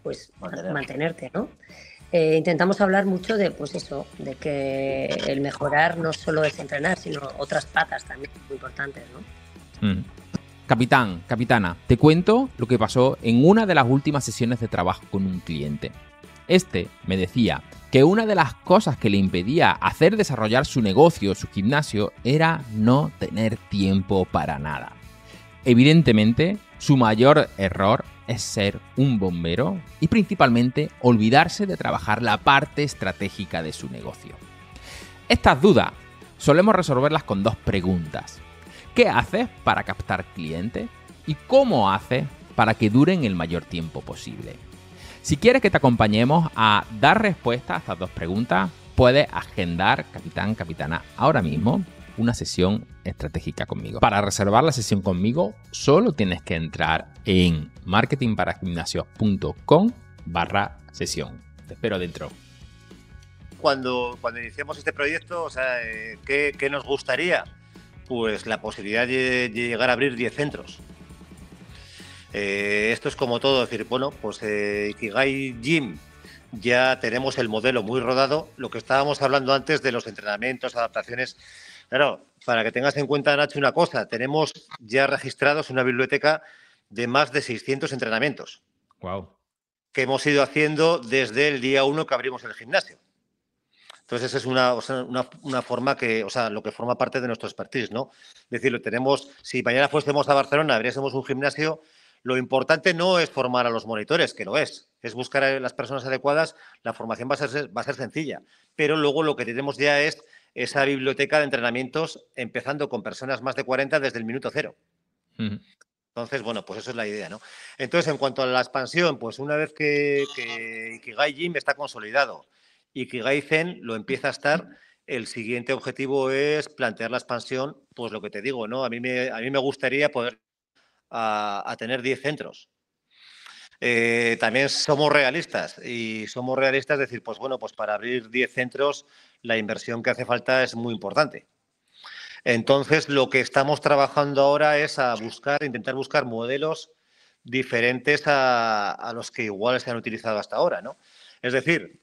pues mantenerte, ¿no? Intentamos hablar mucho de, pues eso, de que el mejorar no solo es entrenar, sino otras patas también muy importantes, ¿no? Capitana, te cuento lo que pasó en una de las últimas sesiones de trabajo con un cliente. Este me decía que una de las cosas que le impedía hacer desarrollar su negocio, su gimnasio, era no tener tiempo para nada. Evidentemente, su mayor error es ser un bombero y principalmente olvidarse de trabajar la parte estratégica de su negocio. Estas dudas solemos resolverlas con dos preguntas. ¿Qué haces para captar clientes? ¿Y cómo haces para que duren el mayor tiempo posible? Si quieres que te acompañemos a dar respuesta a estas dos preguntas, puedes agendar, capitana, ahora mismo una sesión estratégica conmigo. Para reservar la sesión conmigo, solo tienes que entrar en marketingparagimnasio.com/sesión. Te espero dentro. Cuando iniciamos este proyecto, o sea, ¿qué nos gustaría? Pues la posibilidad de llegar a abrir 10 centros. Esto es como todo, decir, bueno, pues Ikigai Gym, ya tenemos el modelo muy rodado. Lo que estábamos hablando antes de los entrenamientos, adaptaciones. Claro, para que tengas en cuenta, Nacho, una cosa, tenemos ya registrados una biblioteca de más de 600 entrenamientos. Wow. Que hemos ido haciendo desde el día 1 que abrimos el gimnasio. Entonces, es una forma que, o sea, lo que forma parte de nuestro expertise, ¿no? Es decir, lo tenemos, si mañana fuésemos a Barcelona, abriésemos un gimnasio, lo importante no es formar a los monitores, que lo es buscar a las personas adecuadas. La formación va a ser sencilla, pero luego lo que tenemos ya es esa biblioteca de entrenamientos, empezando con personas más de 40 desde el minuto 0. Entonces, bueno, pues eso es la idea, ¿no? Entonces, en cuanto a la expansión, pues una vez que Ikigai Gym está consolidado, Ikigai Zen lo empieza a estar, el siguiente objetivo es plantear la expansión, pues lo que te digo, ¿no? A mí me gustaría poder a tener 10 centros. También somos realistas, decir, pues bueno, pues para abrir 10 centros la inversión que hace falta es muy importante. Entonces, lo que estamos trabajando ahora es intentar buscar modelos diferentes a los que igual se han utilizado hasta ahora, ¿no? Es decir,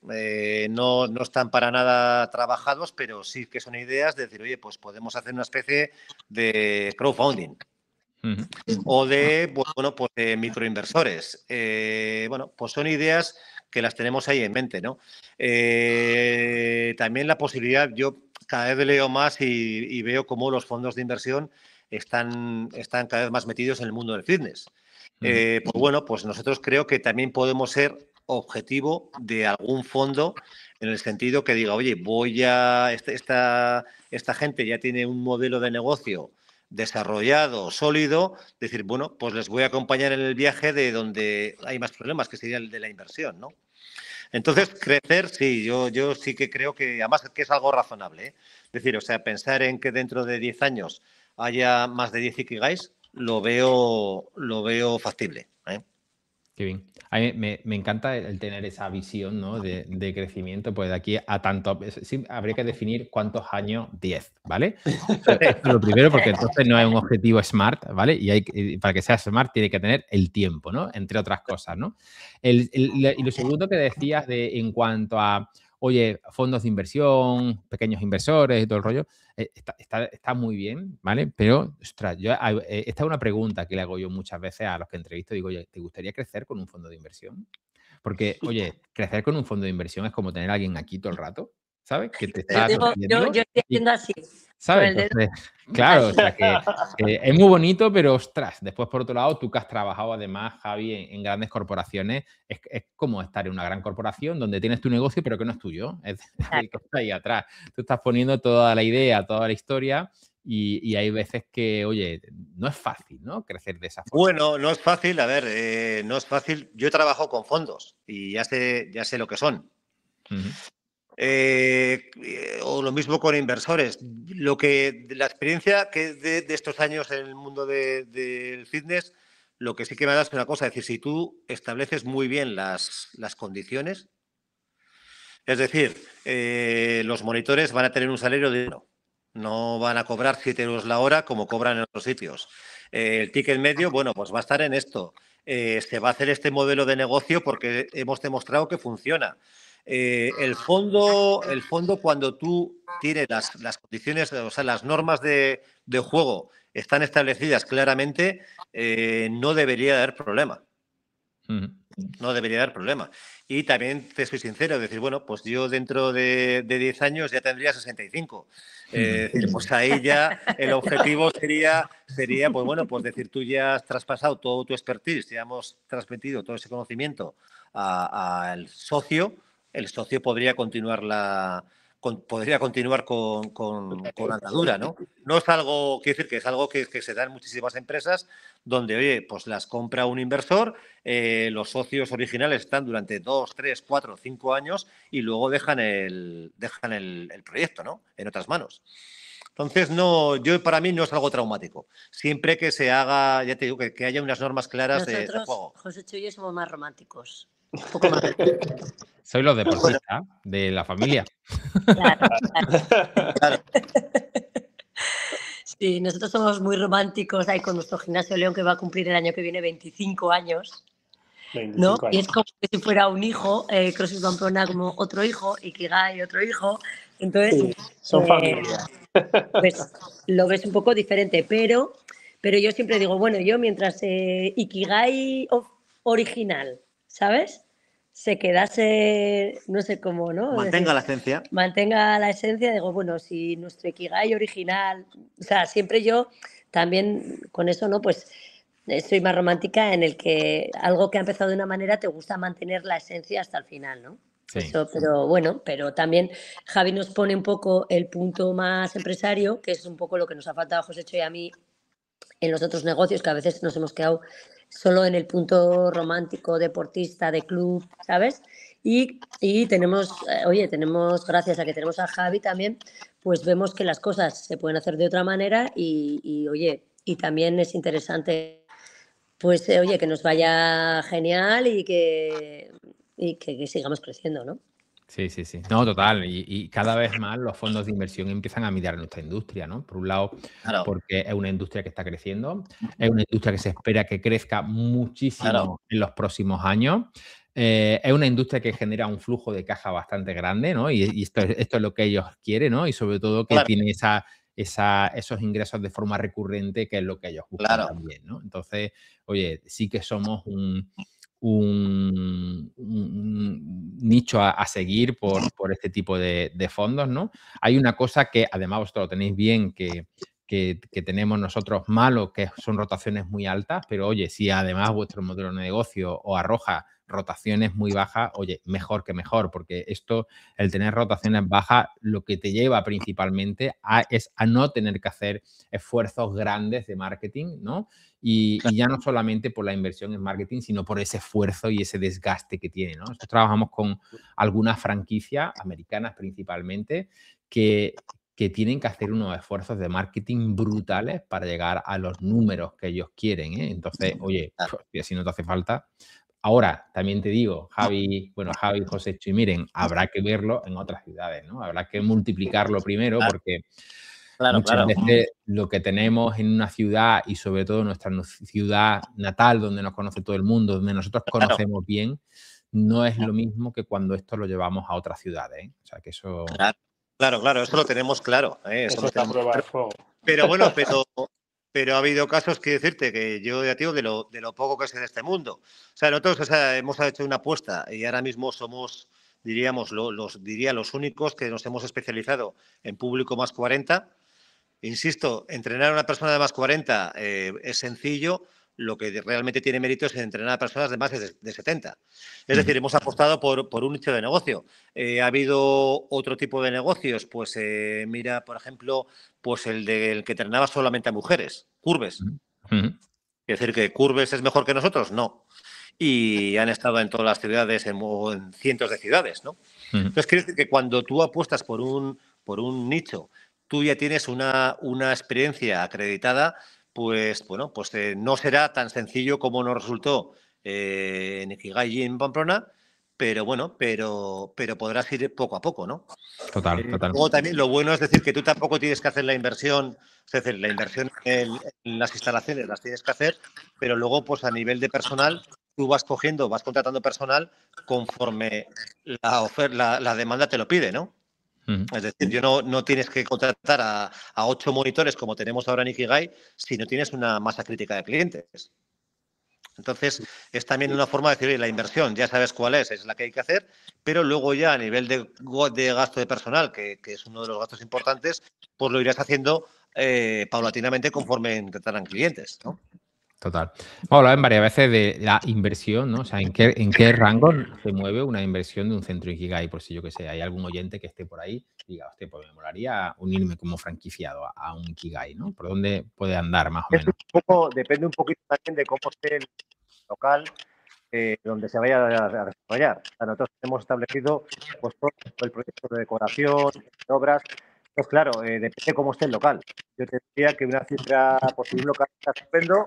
no están para nada trabajados, pero sí que son ideas de decir, oye, pues podemos hacer una especie de crowdfunding. O de, bueno, pues de microinversores. Bueno, pues son ideas que las tenemos ahí en mente, ¿no? También la posibilidad, yo cada vez leo más y veo cómo los fondos de inversión están cada vez más metidos en el mundo del fitness. Pues bueno, pues nosotros creo que también podemos ser objetivo de algún fondo, en el sentido que diga, oye, esta gente ya tiene un modelo de negocio desarrollado, sólido, decir, bueno, pues les voy a acompañar en el viaje de donde hay más problemas, que sería el de la inversión, ¿no? Entonces, crecer, sí, yo sí que creo que, además, que es algo razonable, ¿eh? Es decir, o sea, pensar en que dentro de 10 años haya más de 10 Ikigais, lo veo factible, ¿eh? Qué bien. A mí me encanta el tener esa visión, ¿no? de crecimiento, pues de aquí a tanto. Sí, habría que definir cuántos años, 10, ¿vale? Esto es lo primero, porque entonces no es un objetivo smart, ¿vale? Y para que sea smart tiene que tener el tiempo, ¿no? Entre otras cosas, ¿no? Y lo segundo que decías en cuanto a, oye, fondos de inversión, pequeños inversores y todo el rollo, está muy bien, ¿vale? Pero, ostras, esta es una pregunta que le hago yo muchas veces a los que entrevisto. Digo, oye, ¿te gustaría crecer con un fondo de inversión? Porque, oye, crecer con un fondo de inversión es como tener a alguien aquí todo el rato, ¿sabes? Que te está Yo estoy y, haciendo así, con ¿sabes? el dedo. Entonces, claro, o Así. sea que es muy bonito, pero ostras, después por otro lado, tú que has trabajado además, Javi, en grandes corporaciones, es como estar en una gran corporación donde tienes tu negocio, pero que no es tuyo, es el que está ahí atrás. Tú estás poniendo toda la idea, toda la historia y hay veces que, oye, no es fácil, ¿no? Crecer de esa forma. Bueno, no es fácil, a ver, no es fácil. Yo he trabajado con fondos y ya sé lo que son. Ujú. O lo mismo con inversores. La experiencia que de estos años en el mundo del fitness, lo que sí que me da es una cosa, es decir, si tú estableces muy bien las condiciones, es decir, los monitores van a tener un salario digno, no van a cobrar 7 euros la hora como cobran en otros sitios. El ticket medio, bueno, pues va a estar en esto. Se va a hacer este modelo de negocio porque hemos demostrado que funciona. El fondo, cuando tú tienes las condiciones, o sea, las normas de juego están establecidas claramente, no debería haber problema. Ujú. No debería haber problema. Y también te soy sincero, decir, bueno, pues yo dentro de 10 años ya tendría 65. Decir, pues ahí ya el objetivo sería, pues bueno, pues decir, tú ya has traspasado todo tu expertise, ya hemos transmitido todo ese conocimiento al socio, el socio podría continuar con andadura, ¿no? No es algo, quiero decir que es algo que se da en muchísimas empresas donde, oye, pues las compra un inversor, los socios originales están durante 2, 3, 4, 5 años y luego dejan el proyecto, ¿no? En otras manos. Entonces, para mí no es algo traumático. Siempre que se haga, ya te digo, que haya unas normas claras de juego. José y yo somos más románticos. Un poco más. Soy los deportistas de la familia. Claro. Claro. Sí, nosotros somos muy románticos ahí con nuestro gimnasio León, que va a cumplir el año que viene 25 años. 25 ¿No? años. Y es como que si fuera un hijo, CrossFit Pamplona como otro hijo, Ikigai otro hijo. Entonces, Sí, son familia. pues lo ves un poco diferente, pero yo siempre digo, bueno, yo mientras Ikigai original, ¿sabes? Se quedase, no sé cómo, ¿no? Mantenga la esencia. Mantenga la esencia, digo, bueno, si nuestro Ikigai original, o sea, siempre yo también con eso, ¿no? Pues soy más romántica en el que algo que ha empezado de una manera te gusta mantener la esencia hasta el final, ¿no? Sí. Eso, pero bueno, pero también Javi nos pone un poco el punto más empresario, que es un poco lo que nos ha faltado a Josécho y a mí en los otros negocios, que a veces nos hemos quedado solo en el punto romántico, deportista, de club, ¿sabes? Y tenemos, oye, gracias a que tenemos a Javi también, pues vemos que las cosas se pueden hacer de otra manera y oye, y también es interesante, pues, oye, que nos vaya genial y que sigamos creciendo, ¿no? Sí, sí, sí. No, total. Y cada vez más los fondos de inversión empiezan a mirar nuestra industria, ¿no? Por un lado, Claro. porque es una industria que está creciendo, es una industria que se espera que crezca muchísimo Claro. en los próximos años. Es una industria que genera un flujo de caja bastante grande, ¿no? Y esto es lo que ellos quieren, ¿no? Y sobre todo que Claro. tiene esos ingresos de forma recurrente, que es lo que ellos buscan Claro. también, ¿no? Entonces, oye, sí que somos un nicho a seguir por este tipo de fondos, ¿no? Hay una cosa que además vosotros lo tenéis bien, que tenemos nosotros malo, que son rotaciones muy altas, pero oye, si además vuestro modelo de negocio os arroja rotaciones muy bajas, oye, mejor que mejor, porque esto, el tener rotaciones bajas, lo que te lleva principalmente es a no tener que hacer esfuerzos grandes de marketing, ¿no? Y ya no solamente por la inversión en marketing, sino por ese esfuerzo y ese desgaste que tiene, ¿no? Nosotros trabajamos con algunas franquicias americanas principalmente que tienen que hacer unos esfuerzos de marketing brutales para llegar a los números que ellos quieren, ¿eh? Entonces, oye, si no te hace falta. Ahora, también te digo, Javi, José, y miren, habrá que verlo en otras ciudades, ¿no? Habrá que multiplicarlo primero porque muchas veces lo que tenemos en una ciudad y sobre todo nuestra ciudad natal, donde nos conoce todo el mundo, donde nosotros conocemos bien, no es lo mismo que cuando esto lo llevamos a otras ciudades, ¿eh? O sea, que eso... Claro, eso lo tenemos claro. Eso es la prueba de fuego. Pero bueno, pero ha habido casos que decirte que yo ya digo de lo poco que sé de este mundo. O sea, nosotros hemos hecho una apuesta y ahora mismo somos, diríamos, los únicos que nos hemos especializado en público más 40. Insisto, entrenar a una persona de más 40 es sencillo. Lo que realmente tiene mérito es entrenar a personas de más de 70. Es decir, hemos apostado por un nicho de negocio. Ha habido otro tipo de negocios, pues mira, por ejemplo, pues el del que entrenaba solamente a mujeres, Curves. Es decir, que Curves es mejor que nosotros, no. Y han estado en todas las ciudades, en cientos de ciudades, ¿no? Entonces, quiere decir que cuando tú apuestas por un nicho, tú ya tienes una experiencia acreditada. Pues bueno, pues no será tan sencillo como nos resultó en Ikigai y en Pamplona, pero bueno, pero podrás ir poco a poco, ¿no? Total. Luego también lo bueno es decir que tú tampoco tienes que hacer la inversión, es decir, la inversión en las instalaciones las tienes que hacer, pero luego pues a nivel de personal tú vas contratando personal conforme la demanda te lo pide, ¿no? Es decir, no tienes que contratar a 8 monitores como tenemos ahora en Ikigai si no tienes una masa crítica de clientes. Entonces, es también una forma de decir, oye, la inversión, ya sabes cuál es la que hay que hacer, pero luego ya a nivel de gasto de personal, que es uno de los gastos importantes, pues lo irás haciendo paulatinamente conforme entrarán clientes, ¿no? Total. Hemos hablado en varias veces de la inversión, ¿no? O sea, ¿en qué rango se mueve una inversión de un centro Ikigai? Por si yo que sé, hay algún oyente que esté por ahí y diga, hostia, pues me molaría unirme como franquiciado a un Ikigai, ¿no? ¿Por dónde puede andar más o menos? Depende un poquito también de cómo esté el local donde se vaya a desarrollar. O sea, nosotros hemos establecido pues, todo el proyecto de decoración, de obras. Pues claro, depende de cómo esté el local. Yo te diría que una cifra, pues si un local está estupendo,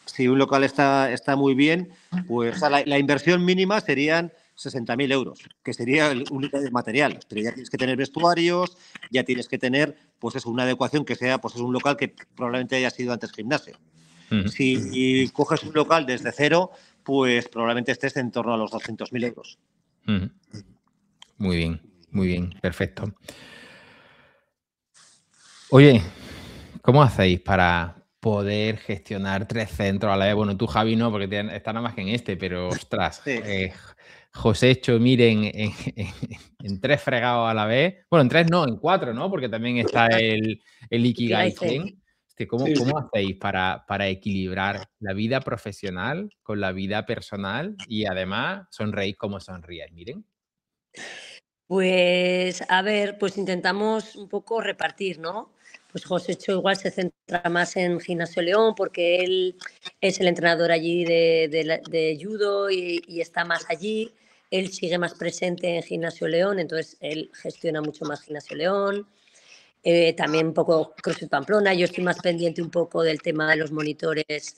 si un local está muy bien, pues la inversión mínima serían 60.000 euros, que sería el único material. Pero ya tienes que tener vestuarios, ya tienes que tener, pues eso, una adecuación que sea, pues es un local que probablemente haya sido antes gimnasio. Si coges un local desde cero, pues probablemente estés en torno a los 200.000 euros. Muy bien, perfecto. Oye, ¿cómo hacéis para poder gestionar 3 centros a la vez? Bueno, tú, Javi, no, porque estás nada más que en este, pero ostras, Sí. Josécho, miren, en 3 fregados a la vez. Bueno, en 3 no, en 4, ¿no? Porque también está el Ikigai Zen. ¿Cómo hacéis para equilibrar la vida profesional con la vida personal y además sonreír como sonríes? Miren. Pues, a ver, pues intentamos un poco repartir, ¿no? Pues Josécho igual se centra más en Gimnasio León porque él es el entrenador allí de judo y está más allí. Él sigue más presente en Gimnasio León, entonces él gestiona mucho más Gimnasio León. También un poco CrossFit Pamplona. Yo estoy más pendiente un poco del tema de los monitores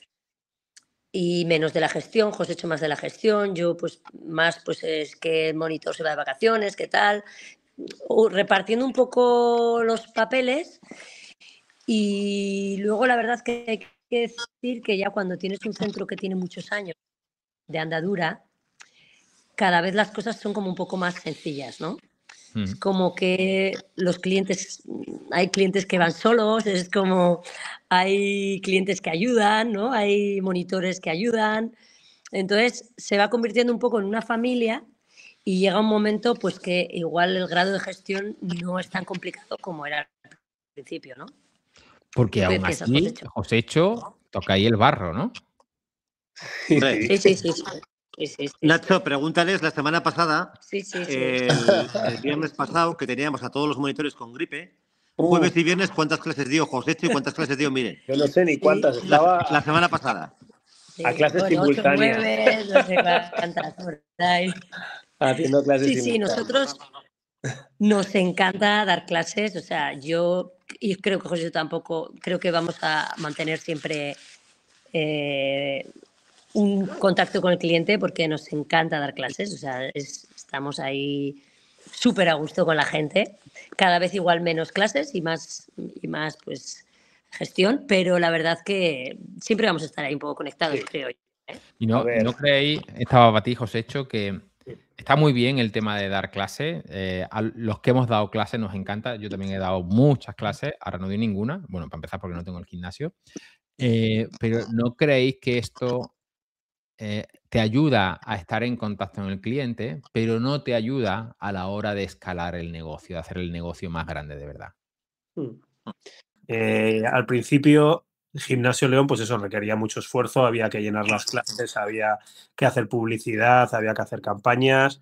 y menos de la gestión. Josécho más de la gestión. Yo pues más pues es que el monitor se va de vacaciones, qué tal. Repartiendo un poco los papeles. Y luego la verdad es que hay que decir que ya cuando tienes un centro que tiene muchos años de andadura, cada vez las cosas son como un poco más sencillas, ¿no? Es como que los clientes, hay clientes que van solos, es como hay clientes que ayudan, ¿no? Hay monitores que ayudan. Entonces se va convirtiendo un poco en una familia y llega un momento pues que igual el grado de gestión no es tan complicado como era al principio, ¿no? Porque ¿Tú qué aún piensas, así, Josécho, toca ahí el barro, ¿no? Hombre, Sí. Nacho, pregúntales la semana pasada, Sí. el viernes pasado, que teníamos a todos los monitores con gripe. Jueves y viernes, ¿cuántas clases dio Josécho y cuántas clases dio Miren? Yo no sé ni cuántas. Estaba La semana pasada. a clases bueno, 8, simultáneas. 9, no sé cuántas por ahí. Haciendo clases Sí, simultáneas. nosotros nos encanta dar clases, o sea, yo y creo que José tampoco, creo que vamos a mantener siempre un contacto con el cliente porque nos encanta dar clases, o sea, estamos ahí súper a gusto con la gente, cada vez igual menos clases y más pues gestión, pero la verdad que siempre vamos a estar ahí un poco conectados, creo yo. Y no creéis, estaba para ti, Josécho, que está muy bien el tema de dar clases. A los que hemos dado clases nos encanta. Yo también he dado muchas clases, ahora no doy ninguna. Bueno, para empezar porque no tengo el gimnasio. Pero ¿no creéis que esto te ayuda a estar en contacto con el cliente, pero no te ayuda a la hora de escalar el negocio, de hacer el negocio más grande de verdad? Al principio, el Gimnasio León, pues eso requería mucho esfuerzo, había que llenar las clases, había que hacer publicidad, había que hacer campañas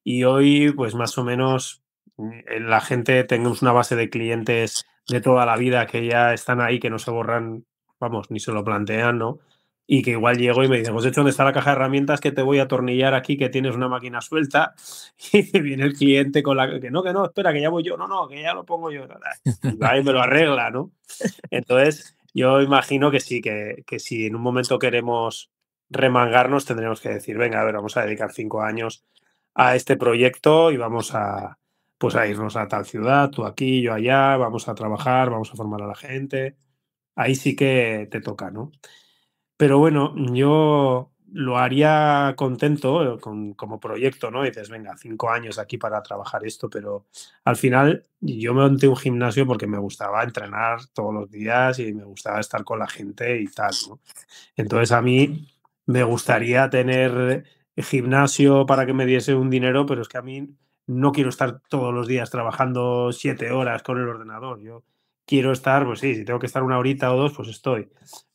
y hoy, pues más o menos, la gente tenemos una base de clientes de toda la vida que ya están ahí, que no se borran, vamos, ni se lo plantean, ¿no? Y que igual llego y me dicen, pues, ¿dónde está la caja de herramientas que te voy a atornillar aquí, que tienes una máquina suelta? Y viene el cliente con la que no, espera, que ya voy yo, no, que ya lo pongo yo. Y va y me lo arregla, ¿no? Entonces, yo imagino que sí, que si en un momento queremos remangarnos, tendremos que decir, venga, a ver, vamos a dedicar 5 años a este proyecto y vamos a, pues a irnos a tal ciudad, tú aquí, yo allá, vamos a trabajar, vamos a formar a la gente. Ahí sí que te toca, ¿no? Pero bueno, yo lo haría contento como proyecto, ¿no? Y dices, venga, 5 años aquí para trabajar esto, pero al final yo me monté un gimnasio porque me gustaba entrenar todos los días y me gustaba estar con la gente y tal, ¿no? Entonces a mí me gustaría tener gimnasio para que me diese un dinero, pero es que a mí no quiero estar todos los días trabajando 7 horas con el ordenador. Yo quiero estar, pues sí, si tengo que estar 1 horita o 2, pues estoy.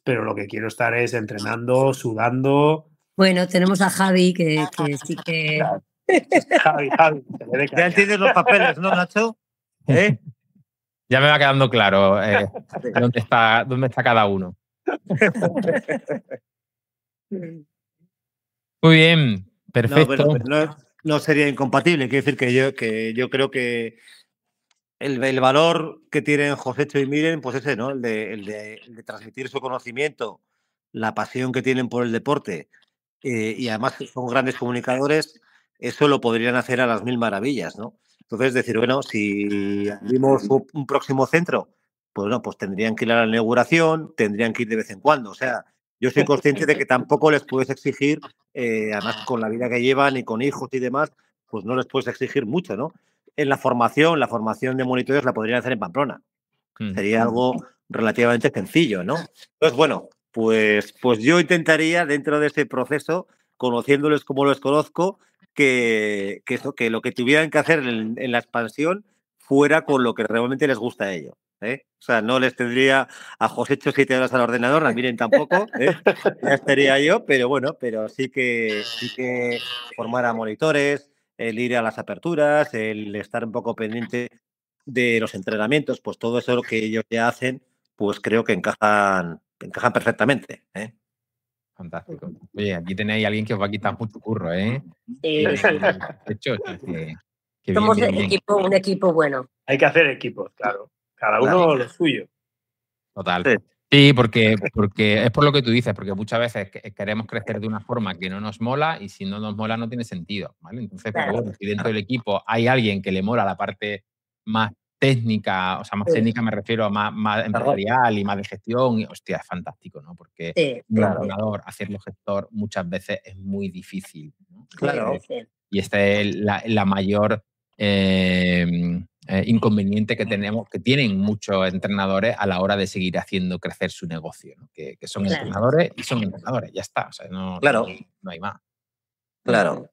Pero lo que quiero estar es entrenando, sudando. Bueno, tenemos a Javi que sí que... Javi, ya entiendes los papeles, ¿no, Nacho? Ya me va quedando claro dónde está cada uno. Muy bien, perfecto. No sería incompatible. Quiero decir que yo creo que el valor que tienen Josécho y Miren, pues ese, ¿no? El de transmitir su conocimiento, la pasión que tienen por el deporte y además son grandes comunicadores, eso lo podrían hacer a las mil maravillas, ¿no? Entonces, decir, bueno, si abrimos un próximo centro, pues no, pues tendrían que ir a la inauguración, tendrían que ir de vez en cuando. O sea, yo soy consciente de que tampoco les puedes exigir, además con la vida que llevan y con hijos y demás, pues no les puedes exigir mucho, ¿no? En la formación de monitores la podrían hacer en Pamplona. Sería algo relativamente sencillo, ¿no? Entonces, bueno, pues yo intentaría dentro de ese proceso, conociéndoles como los conozco, que lo que tuvieran que hacer en la expansión fuera con lo que realmente les gusta a ellos. O sea, no les tendría a Josécho 7 horas al ordenador, a Miren tampoco, ya estaría yo, pero bueno, pero sí que formar a monitores, el ir a las aperturas, el estar un poco pendiente de los entrenamientos, pues todo eso que ellos ya hacen, pues creo que encajan perfectamente. Fantástico. Oye, aquí tenéis a alguien que os va a quitar mucho curro, ¿eh? Sí. De hecho, somos un equipo bueno. Hay que hacer equipos, claro. Cada uno lo suyo. Total. Sí, porque es por lo que tú dices, porque muchas veces queremos crecer de una forma que no nos mola y si no nos mola no tiene sentido, ¿vale? Entonces, pero bueno, si dentro del equipo hay alguien que le mola la parte más técnica, o sea, más técnica me refiero a más empresarial y más de gestión, y, hostia, es fantástico, ¿no? Porque un entrenador, hacerlo gestor, muchas veces es muy difícil, ¿no? Claro. Y esta es la mayor inconveniente que tienen muchos entrenadores a la hora de seguir haciendo crecer su negocio, ¿no? Que son entrenadores y son entrenadores, ya está, o sea, no hay más. Claro.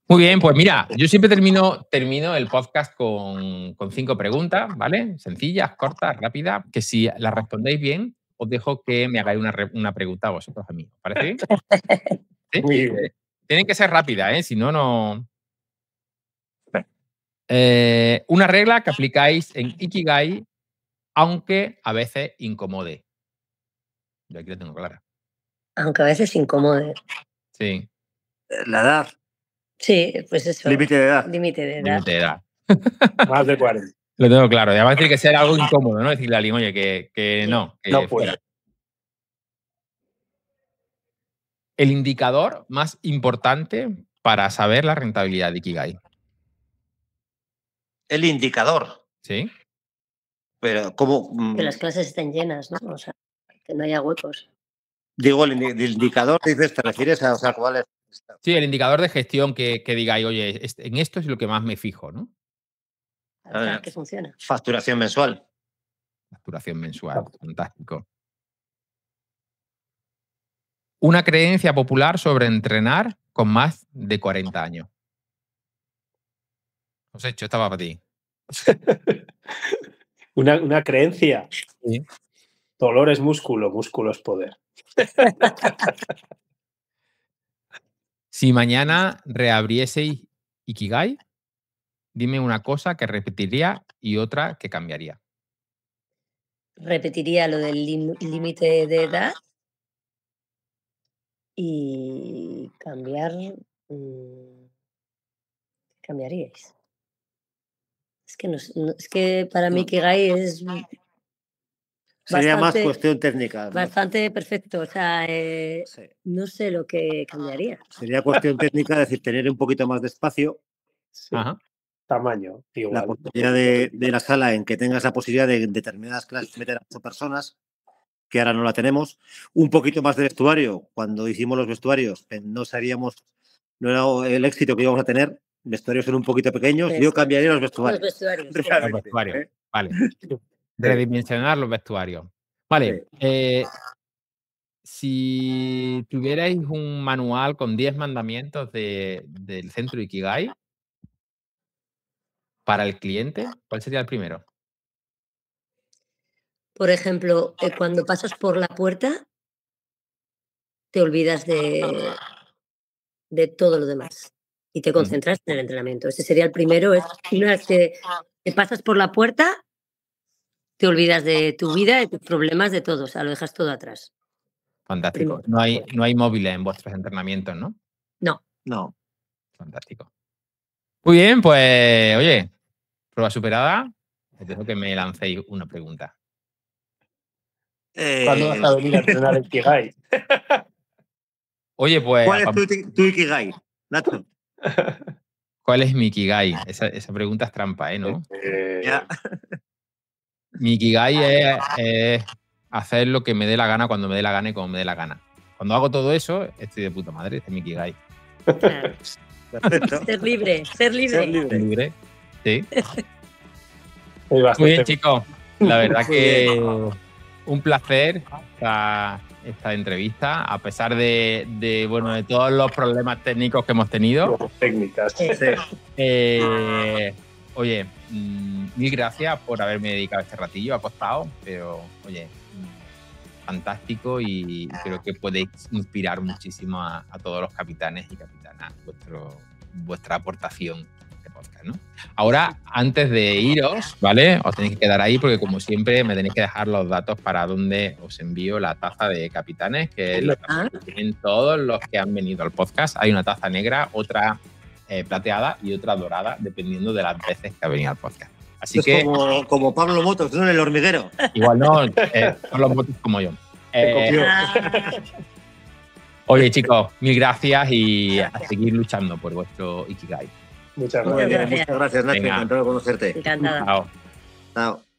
Muy bien, pues mira, yo siempre termino el podcast con 5 preguntas, ¿vale? Sencillas, cortas, rápidas, que si las respondéis bien, os dejo que me hagáis una pregunta a vosotros a mí. ¿Os parece bien? ¿Sí? Muy bien. Tienen que ser rápidas, ¿eh? Si no, no... una regla que aplicáis en Ikigai, aunque a veces incomode. Yo aquí lo tengo clara. Aunque a veces incomode. Sí. La edad. Sí, pues eso. Límite de edad. Límite de edad. Límite de edad. Más de 40. Lo tengo claro. Y además tiene que ser algo incómodo, ¿no? Decirle a alguien, oye, que no. Que No fuera. puede. El indicador más importante para saber la rentabilidad de Ikigai. El indicador. ¿Sí? Pero, ¿cómo? Que las clases estén llenas, ¿no? O sea, que no haya huecos. Digo, el indicador, dices, ¿te refieres a, o sea, cuál es? Sí, el indicador de gestión que digáis, oye, en esto es lo que más me fijo, ¿no? Para que funciona. Facturación mensual. Facturación mensual. Fantástico. Una creencia popular sobre entrenar con más de 40 años. Os he hecho, estaba para ti. Una creencia. Sí. Dolor es músculo, músculo es poder. Si mañana reabrieseis Ikigai, dime una cosa que repetiría y otra que cambiaría. Repetiría lo del límite de edad y cambiar. ¿Cambiaríais? Es que, es que para mí Ikigai es Sería bastante, más cuestión técnica, ¿no? Bastante perfecto. O sea, Sí. no sé lo que cambiaría. Sería cuestión técnica, es decir, tener un poquito más de espacio. Sí. Ajá. Tamaño, igual. La posibilidad de la sala en que tengas la posibilidad de en determinadas clases meter a 8 personas, que ahora no la tenemos. Un poquito más de vestuario. Cuando hicimos los vestuarios, no sabíamos, no era el éxito que íbamos a tener. Vestuarios son un poquito pequeños. Sí, Yo sí. cambiaría los vestuarios. Los vestuarios. Realmente, Los vestuarios. ¿eh? Vale. Redimensionar los vestuarios. Vale. Si tuvierais un manual con 10 mandamientos del centro Ikigai para el cliente, ¿cuál sería el primero? Por ejemplo, cuando pasas por la puerta, te olvidas de todo lo demás y te concentras en el entrenamiento. Ese sería el primero. Una vez que pasas por la puerta, te olvidas de tu vida, de tus problemas, de todo. O sea, lo dejas todo atrás. Fantástico. Primero. No hay móviles en vuestros entrenamientos, ¿no? No. Fantástico. Muy bien, pues, oye, prueba superada. Os dejo que me lancéis una pregunta. ¿Cuándo vas a venir a entrenar en Ikigai? Oye, pues... ¿Cuál es tu Ikigai, Nacho? ¿Cuál es mi Ikigai? Esa pregunta es trampa, ¿no? Ya. Mi Ikigai es hacer lo que me dé la gana cuando me dé la gana y como me dé la gana. Cuando hago todo eso, estoy de puta madre. Este es mi Ikigai. Claro. Perfecto. Ser libre, ser libre. Ser libre. Libre. Sí. Muy Muy bien, chicos. La verdad Muy que un placer esta entrevista, a pesar de todos los problemas técnicos que hemos tenido. Técnicas. Sí. Oye, mil gracias por haberme dedicado este ratillo. Ha costado, pero oye, fantástico, y creo que podéis inspirar muchísimo a todos los capitanes y capitanas vuestra aportación a este podcast, ¿no? Ahora, antes de iros, ¿vale? Os tenéis que quedar ahí porque, como siempre, me tenéis que dejar los datos para donde os envío la taza de capitanes, que es la taza que tienen todos los que han venido al podcast. Hay una taza negra, otra plateada y otra dorada, dependiendo de las veces que ha venido al podcast. Así es que, como Pablo Motos, ¿no? En El Hormiguero. igual no, son los votos como yo. Oye, chicos, mil gracias y a seguir luchando por vuestro Ikigai. Muchas Muy gracias. bien, muchas gracias, Nacho. Venga. Encantado de conocerte. Encantada. Chao. Chao.